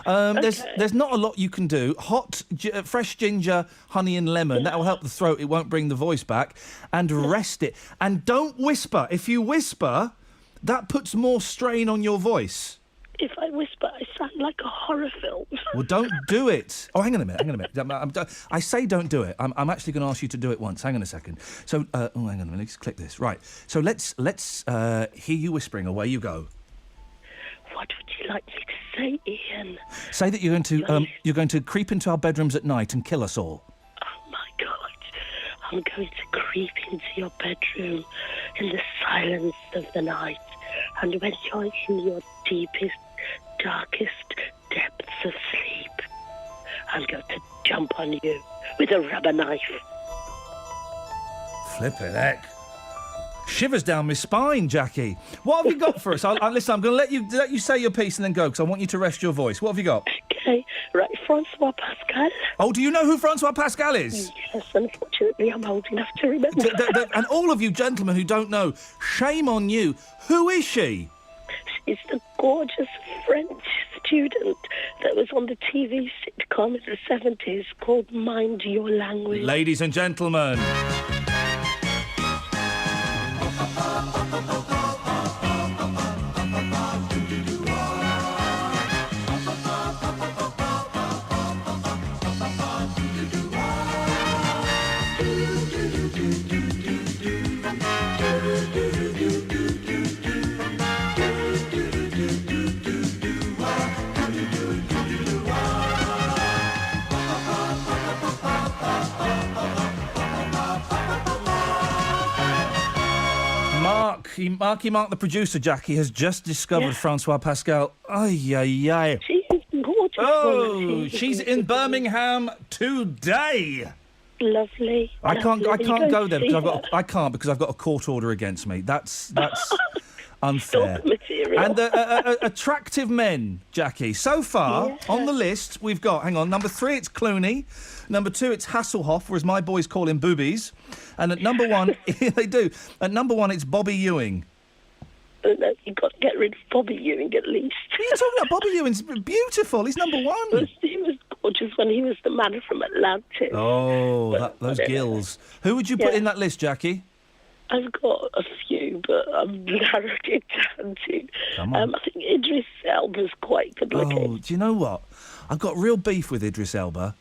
There's not a lot you can do. Hot, fresh ginger, honey and lemon. That will help the throat. It won't bring the voice back. And rest it. And don't whisper. If you whisper, that puts more strain on your voice. If I whisper, I sound like a horror film. Well, don't do it. Oh, hang on a minute. I say don't do it. I'm actually going to ask you to do it once. Hang on a second. So, hang on a minute. Let's click this. Right. So let's hear you whispering. Away you go. What would you like me to say, Ian? Say that you're going to creep into our bedrooms at night and kill us all. Oh my God! I'm going to creep into your bedroom in the silence of the night, and when you're in your deepest, darkest depths of sleep, I'm going to jump on you with a rubber knife. Flippin' heck. Shivers down my spine, Jackie. What have you got for us? Listen, I'm going to let you say your piece and then go, because I want you to rest your voice. What have you got? Okay, right, Francois Pascal. Oh, do you know who Francois Pascal is? Yes, unfortunately, I'm old enough to remember. And all of you gentlemen who don't know, shame on you. Who is she? She's the gorgeous French student that was on the TV sitcom in the 70s called Mind Your Language. Ladies and gentlemen... Marky Mark, the producer, Jackie, has just discovered Francois Pascal. Ay, ay, ay. She is gorgeous. Oh, she's in Birmingham today. Lovely. I can't go there because I've got a court order against me. That's unfair. And attractive men, Jackie. So far on the list, we've got. Hang on, number 3, it's Clooney. Number 2, it's Hasselhoff, or as my boys call him, Boobies. And at number 1, they do. At number 1, it's Bobby Ewing. No, you've got to get rid of Bobby Ewing at least. What are you talking about? Bobby Ewing's beautiful. He's number 1. He was gorgeous when he was the man from Atlantis. Oh, those gills. Who would you put in that list, Jackie? I've got a few, but I've narrowed it down to... Come on. I think Idris Elba's quite good looking. Oh, do you know what? I've got real beef with Idris Elba.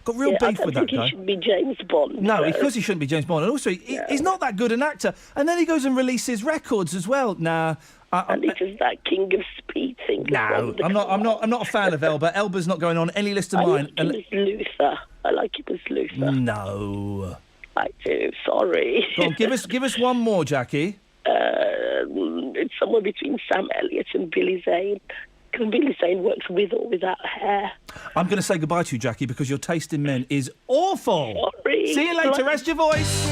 Got real beef with that I don't think guy. he should be James Bond. No, because he shouldn't be James Bond. And also, he's not that good an actor. And then he goes and releases records as well. Nah. And he does that King of Speed thing. No, I'm not a fan of Elba. Elba's not going on any list of I mine. like him as Luther. I like him as Luther. No. I do, sorry. Go on, give us one more, Jackie. It's somewhere between Sam Elliott and Billy Zane. Because Billy Zane works with or without hair. I'm going to say goodbye to you, Jackie, because your taste in men is awful. Sorry. See you later. Rest your voice.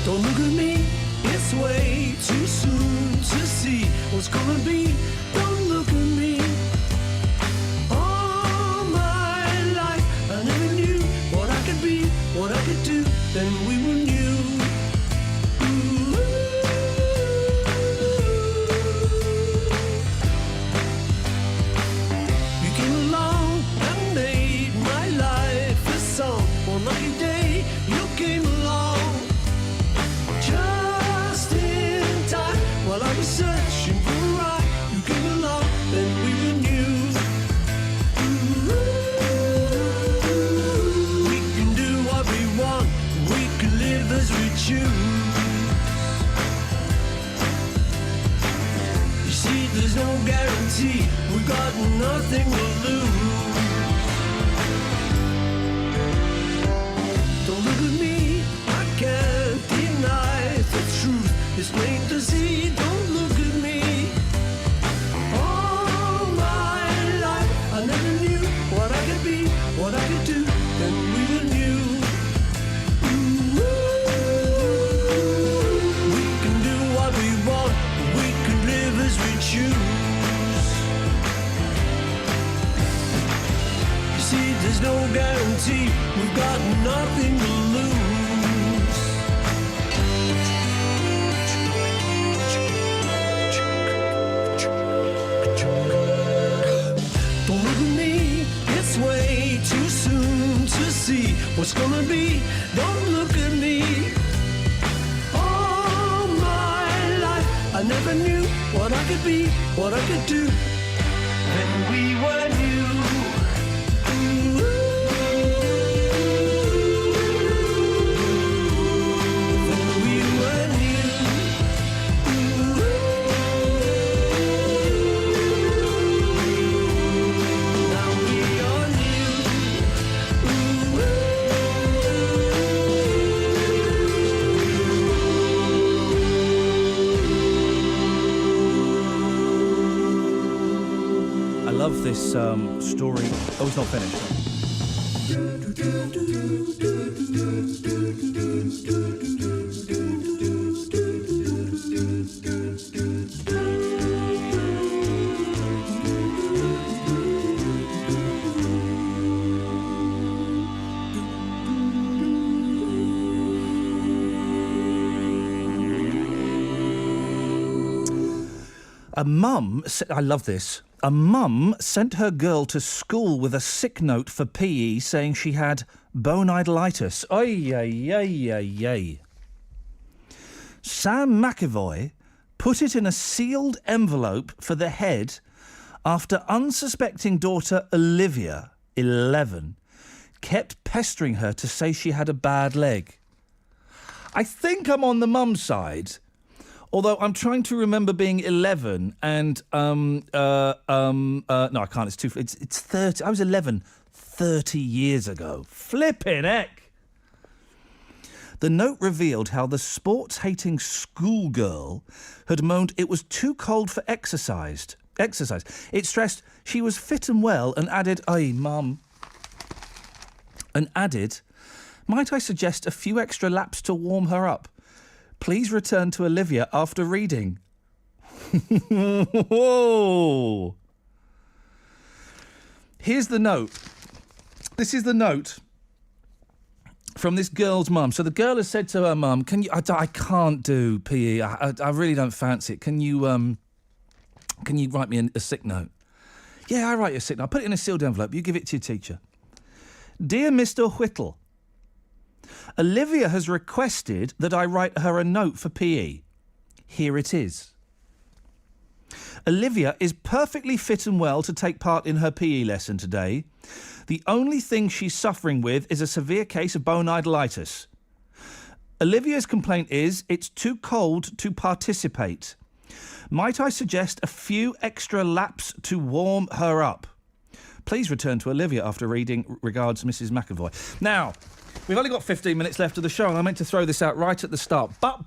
Don't look at me, it's way too soon to see what's gonna be. Don't look at me. All my life I never knew what I could be, what I could do, then we were new. You came along and made my life a song. One lucky day you came along. Just in time, while I was searching for a ride, you came along, then we were new. We can do what we want, we can live as we choose. You see, there's no guarantee, we've got nothing to lose. Don't look at me, I can't deny the truth. It's plain to see, don't look at me. All my life I never knew what I could be, what I could do, then we were new. We can do what we want, we can live as we choose. You see, there's no guarantee, we've got nothing to lose. Don't look at me, it's way too soon to see what's gonna be. Don't look at me. All my life I never knew what I could be, what I could do. Then we were new. Then we were new. Now we are new. I love this story. Oh, it's not finished. A mum, I love this. A mum sent her girl to school with a sick note for PE saying she had bone-idolitis. Ay, ay, ay, ay, ay. Sam McAvoy put it in a sealed envelope for the head after unsuspecting daughter Olivia, 11, kept pestering her to say she had a bad leg. I think I'm on the mum's side. Although I'm trying to remember being 11 and, no, I can't, it's 30, I was 11 30 years ago. Flippin' heck! The note revealed how the sports-hating schoolgirl had moaned it was too cold for exercise. It stressed she was fit and well and added, "Aye, Mum." And added, "Might I suggest a few extra laps to warm her up? Please return to Olivia after reading." Whoa. Here's the note. This is the note from this girl's mum. So the girl has said to her mum, "Can you? I can't do PE. I really don't fancy it. Can you write me a sick note?" "Yeah, I write you a sick note. I'll put it in a sealed envelope. You give it to your teacher. Dear Mr. Whittle, Olivia has requested that I write her a note for PE. Here it is. Olivia is perfectly fit and well to take part in her PE lesson today. The only thing she's suffering with is a severe case of bone-idolitis. Olivia's complaint is it's too cold to participate. Might I suggest a few extra laps to warm her up? Please return to Olivia after reading. Regards, Mrs. McAvoy. Now, we've only got 15 minutes left of the show, and I meant to throw this out right at the start. But,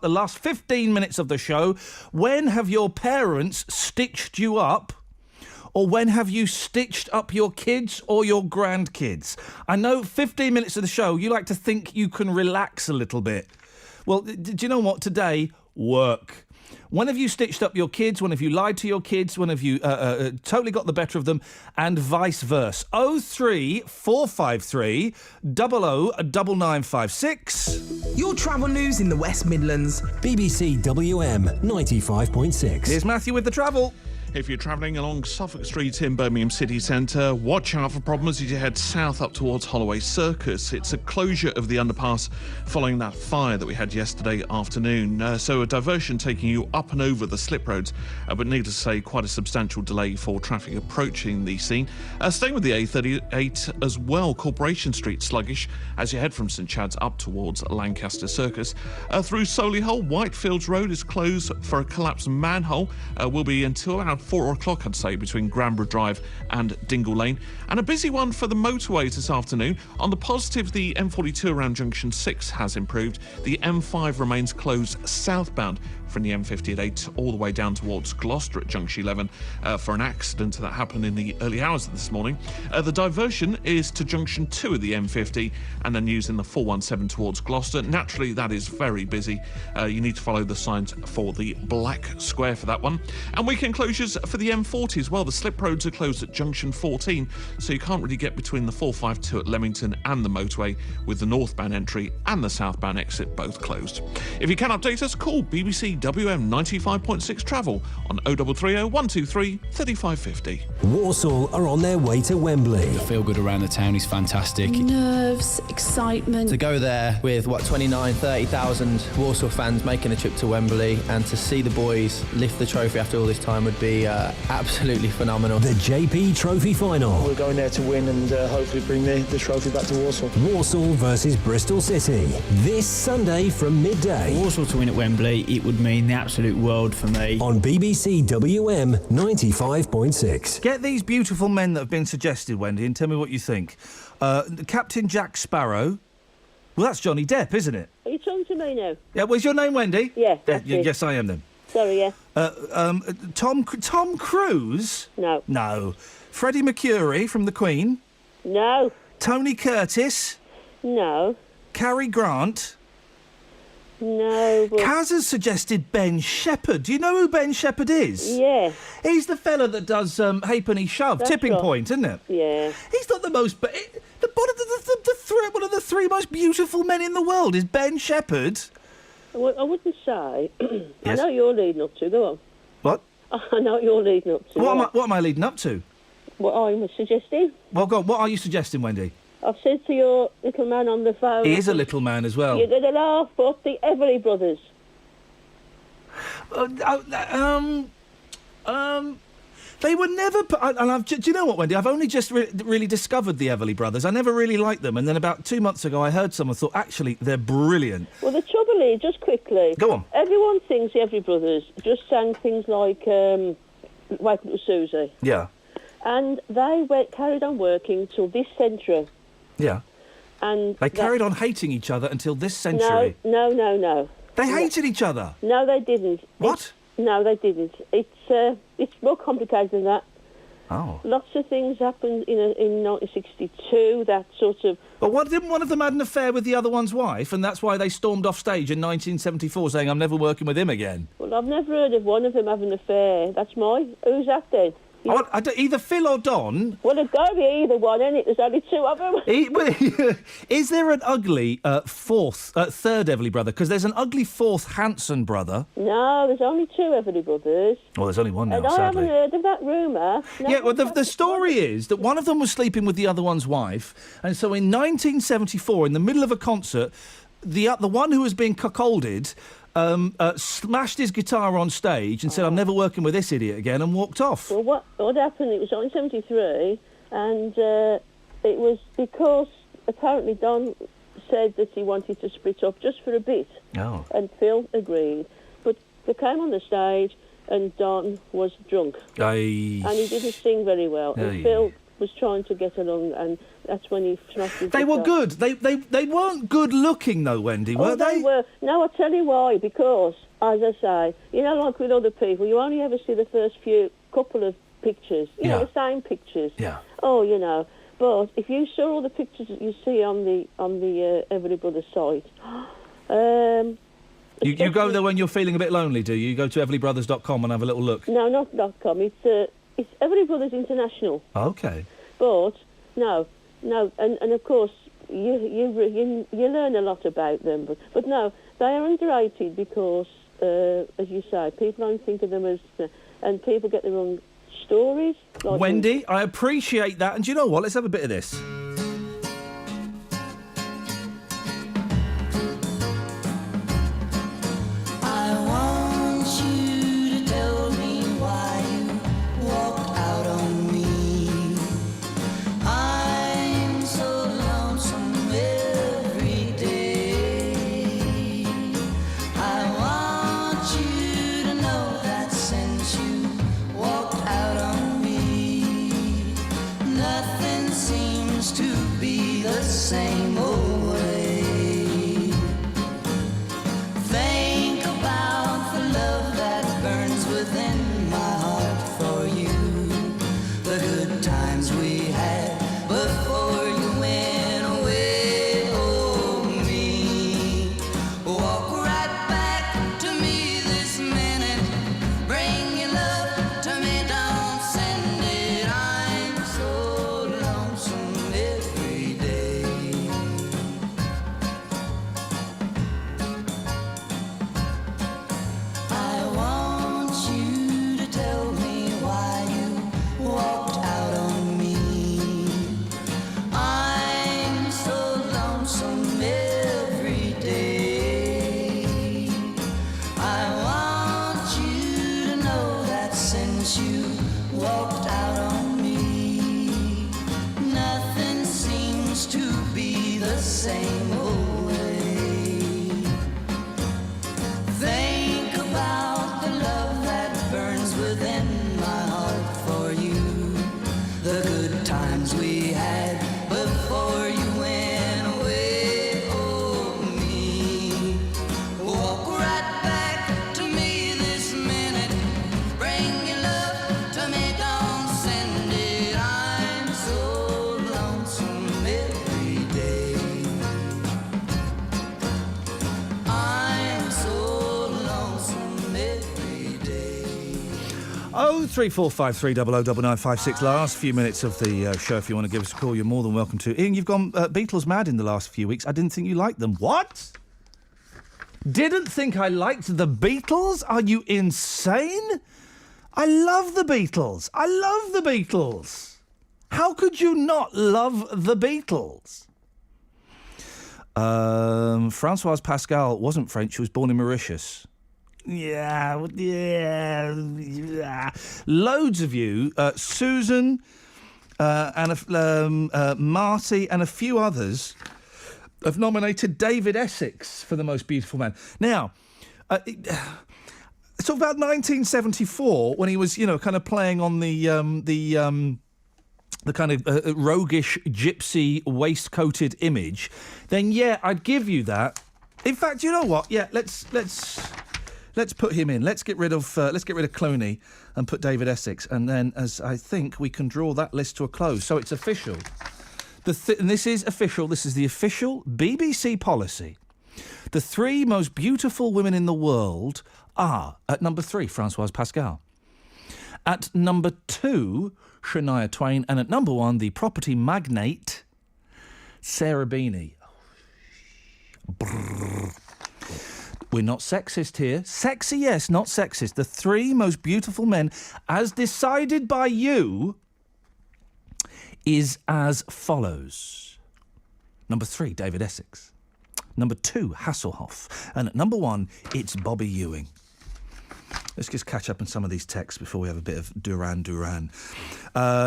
the last 15 minutes of the show, when have your parents stitched you up? Or when have you stitched up your kids or your grandkids? I know 15 minutes of the show, you like to think you can relax a little bit. Well, do you know what? Today, work. When have you stitched up your kids? When have you lied to your kids? When have you totally got the better of them? And vice versa. 03453 009956. Your travel news in the West Midlands. BBC WM 95.6. Here's Matthew with the travel. If you're travelling along Suffolk Street in Birmingham city centre, watch out for problems as you head south up towards Holloway Circus. It's a closure of the underpass following that fire that we had yesterday afternoon. So a diversion taking you up and over the slip roads, but needless to say, quite a substantial delay for traffic approaching the scene. Staying with the A38 as well, Corporation Street sluggish as you head from St Chad's up towards Lancaster Circus. Through Solihull, Whitefields Road is closed for a collapsed manhole. Will be until around 4 o'clock, I'd say, between Granborough Drive and Dingle Lane. And a busy one for the motorways this afternoon. On the positive, the M42 around Junction 6 has improved. The M5 remains closed southbound from the M50 at 8 all the way down towards Gloucester at Junction 11 for an accident that happened in the early hours of this morning. The diversion is to Junction 2 of the M50 and then using the 417 towards Gloucester. Naturally, that is very busy. You need to follow the signs for the Black Square for that one. And weekend closures for the M40 as well. The slip roads are closed at Junction 14, so you can't really get between the 452 at Leamington and the motorway, with the northbound entry and the southbound exit both closed. If you can update us, call BBC WM 95.6 Travel on 0330 123 3550. Walsall are on their way to Wembley. The feel good around the town is fantastic. Nerves, excitement. To go there with, 30,000 Walsall fans making a trip to Wembley and to see the boys lift the trophy after all this time would be absolutely phenomenal. The JP Trophy Final. We're going there to win and hopefully bring the trophy back to Walsall. Walsall versus Bristol City. This Sunday from midday. Walsall to win at Wembley, it would mean the absolute world for me. On BBC WM 95.6. Get these beautiful men that have been suggested, Wendy, and tell me what you think. Captain Jack Sparrow. Well, that's Johnny Depp, isn't it? Are you talking to me now? Yeah, what's your name, Wendy? Yeah, that's it. Yes, I am then. Sorry, yeah. Tom Cruise? No. No. Freddie Mercury from The Queen? No. Tony Curtis? No. Cary Grant? No, but... Kaz has suggested Ben Shepherd. Do you know who Ben Shepherd is? Yeah. He's the fella that does Halfpenny Shove, That's Tipping right. Point, isn't it? Yeah. He's not the most... One of the three most beautiful men in the world is Ben Shepherd. I wouldn't say. I Yes. know what you're leading up to. Go on. What? I know what you're leading up to. What am I leading up to? What I'm suggesting? Well, go on. What are you suggesting, Wendy? I've said to your little man on the phone... He is a little man as well. You're going to laugh, but the Everly Brothers. They were never... do you know what, Wendy? I've only just really discovered the Everly Brothers. I never really liked them. And then about 2 months ago, I heard someone thought, actually, they're brilliant. Well, the trouble is, just quickly... Go on. Everyone thinks the Everly Brothers just sang things like Wake Up to Susie. Yeah. And they carried on working till this century. Yeah. And They carried on hating each other until this century. No. They hated each other. No, they didn't. What? No, they didn't. It's more complicated than that. Oh. Lots of things happened in 1962. That sort of. But didn't one of them had an affair with the other one's wife, and that's why they stormed off stage in 1974, saying, "I'm never working with him again." Well, I've never heard of one of them having an affair. Who's that then? Either Phil or Don. Well, it'd go be either one, isn't it? There's only two of them. Is there an ugly third Everly brother? Because there's an ugly fourth Hanson brother. No, there's only two Everly brothers. Well, there's only one now, and I sadly. haven't heard of that rumour. No, Yeah, well, the story is that one of them was sleeping with the other one's wife, and so in 1974, in the middle of a concert, the one who was being cuckolded smashed his guitar on stage and said, "I'm never working with this idiot again," and walked off. Well, what happened, it was in 73, and it was because apparently Don said that he wanted to split up just for a bit. Oh. And Phil agreed. But they came on the stage and Don was drunk. And he didn't sing very well. And Phil was trying to get along, and that's when he smashed his They guitar. were good. They weren't good looking though, Wendy, were they? Were. No, I'll tell you why. Because, as I say, you know, like with other people, you only ever see the first couple of pictures. You know, the same pictures. Yeah. Oh, you know. But if you saw all the pictures that you see on the Everly Brothers site, You go there when you're feeling a bit lonely, do you? You go to everlybrothers.com and have a little look. No, not .com. It's Everly Brothers International. Okay. But no, and of course you learn a lot about them. But no, they are underrated because, as you say, people don't think of them as, and people get the wrong stories. Like Wendy, I appreciate that, and do you know what? Let's have a bit of this. Same old way. Think about the love that burns within my heart for you. The good times we had before you went away. Oh, me. Walk right back to me this minute. Bring your love to me, don't send it. I'm so lonesome every day. I want you to tell me why you walked out on me. I'm so lonesome every day. I want you to know that since you walked out on me, nothing seems to be the same old way. Think about the love that burns within my heart for you. The good times we had before you went away. Oh, me. Walk right back to me this minute. Bring your love to me, don't send it. I'm so lonesome every day. I'm so lonesome every day. 03453 009956. Last few minutes of the show. If you want to give us a call, you're more than welcome to. Ian, you've gone Beatles mad in the last few weeks. I didn't think you liked them. What? Didn't think I liked the Beatles? Are you insane? I love the Beatles. I love the Beatles. How could you not love the Beatles? Françoise Pascal wasn't French. She was born in Mauritius. Yeah. Loads of you, Susan and Marty and a few others have nominated David Essex for the most beautiful man. Now, it's about 1974 when he was, kind of playing on the kind of roguish gypsy waistcoated image. Then yeah, I'd give you that. In fact, you know what? Yeah, let's put him in. Let's get rid of Clooney and put David Essex, and then as I think we can draw that list to a close. So it's official. And this is official. This is the official BBC policy. The three most beautiful women in the world are, at number 3, Françoise Pascal. At number 2, Shania Twain. And at number 1, the property magnate, Sarah Beanie. Brrr. We're not sexist here. Sexy, yes, not sexist. The 3 most beautiful men, as decided by you, is as follows. Number 3, David Essex. Number 2, Hasselhoff. And at number 1, it's Bobby Ewing. Let's just catch up on some of these texts before we have a bit of Duran Duran.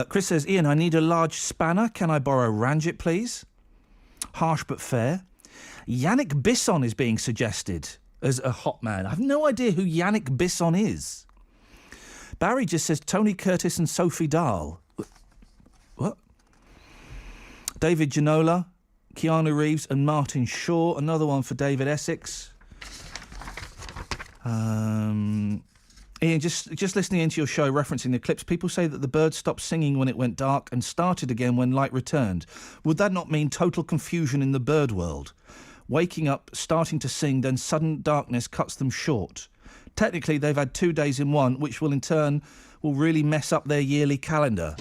Chris says, Iain, I need a large spanner. Can I borrow Ranjit, please? Harsh but fair. Yannick Bisson is being suggested as a hot man. I have no idea who Yannick Bisson is. Barry just says Tony Curtis and Sophie Dahl. What? David Ginola, Keanu Reeves and Martin Shaw. Another one for David Essex. Iain, just listening into your show, referencing the clips, people say that the bird stopped singing when it went dark and started again when light returned. Would that not mean total confusion in the bird world? Waking up, starting to sing, then sudden darkness cuts them short. Technically, they've had 2 days in one, which will in turn really mess up their yearly calendar.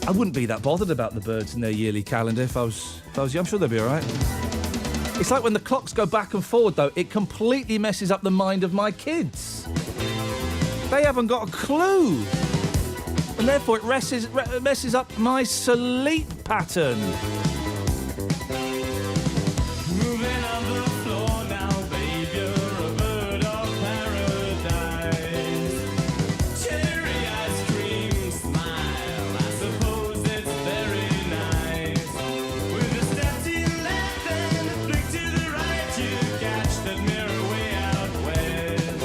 I wouldn't be that bothered about the birds in their yearly calendar if I was young. I'm sure they'd be all right. It's like when the clocks go back and forward, though. It completely messes up the mind of my kids. They haven't got a clue. And therefore it messes up my sleep pattern. Moving on the floor now, babe, you're a bird of paradise. Cherry ice cream smile, I suppose it's very nice. With a step to your left and a flick to the right, you catch that mirror way out west.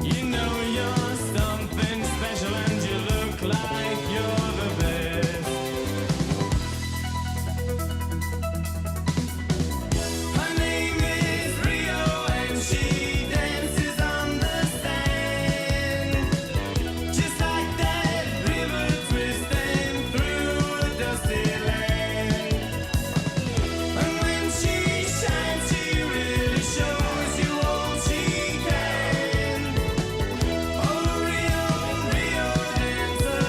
You know you're something special and you look like you're the best. Her name is Rio and she dances on the sand, just like that river twisting through a dusty land. And when she shines, she really shows you all she can. Oh, Rio, Rio dancer,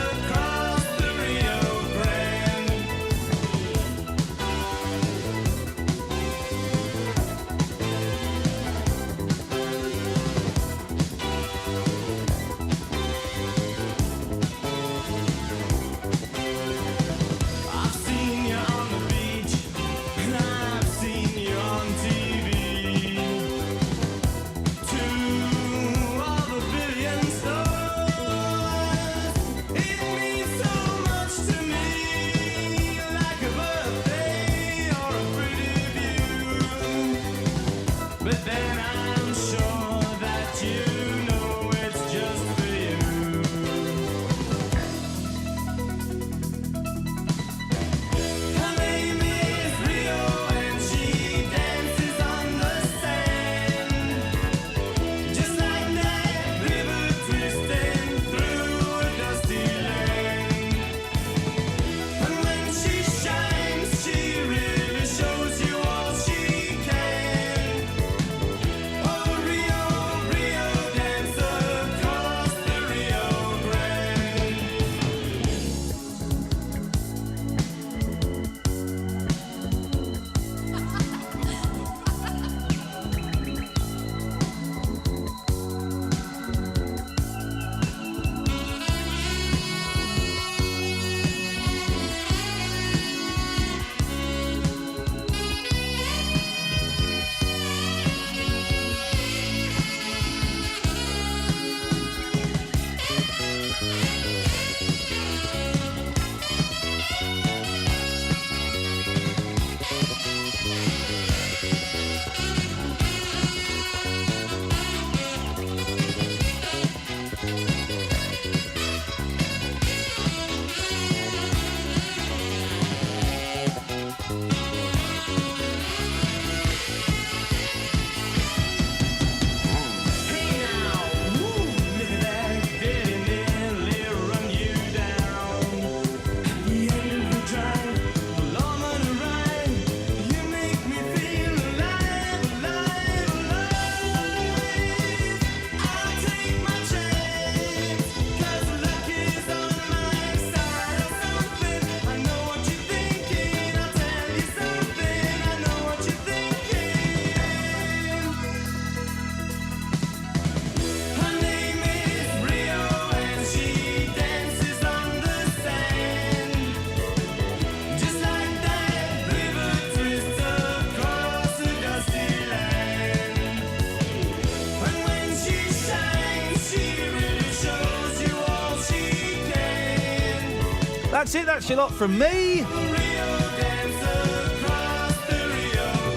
That's it. That's your lot from me.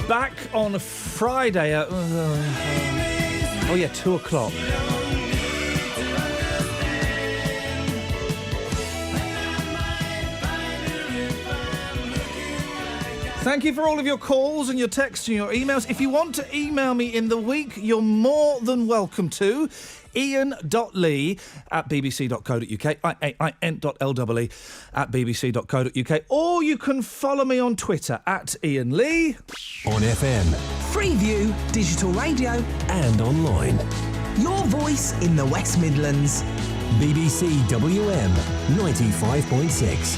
Back on Friday at... 2 o'clock. Thank you for all of your calls and your texts and your emails. If you want to email me in the week, you're more than welcome to. Iain.lee@bbc.co.uk, Iain.lee @bbc.co.uk, or you can follow me on Twitter @IainLee. On FM. Freeview, digital radio, and online. your voice in the West Midlands. BBC WM 95.6.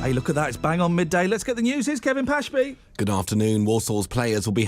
Hey, look at that. It's bang on midday. Let's get the news. Here's Kevin Pashby. Good afternoon. Walsall's players will be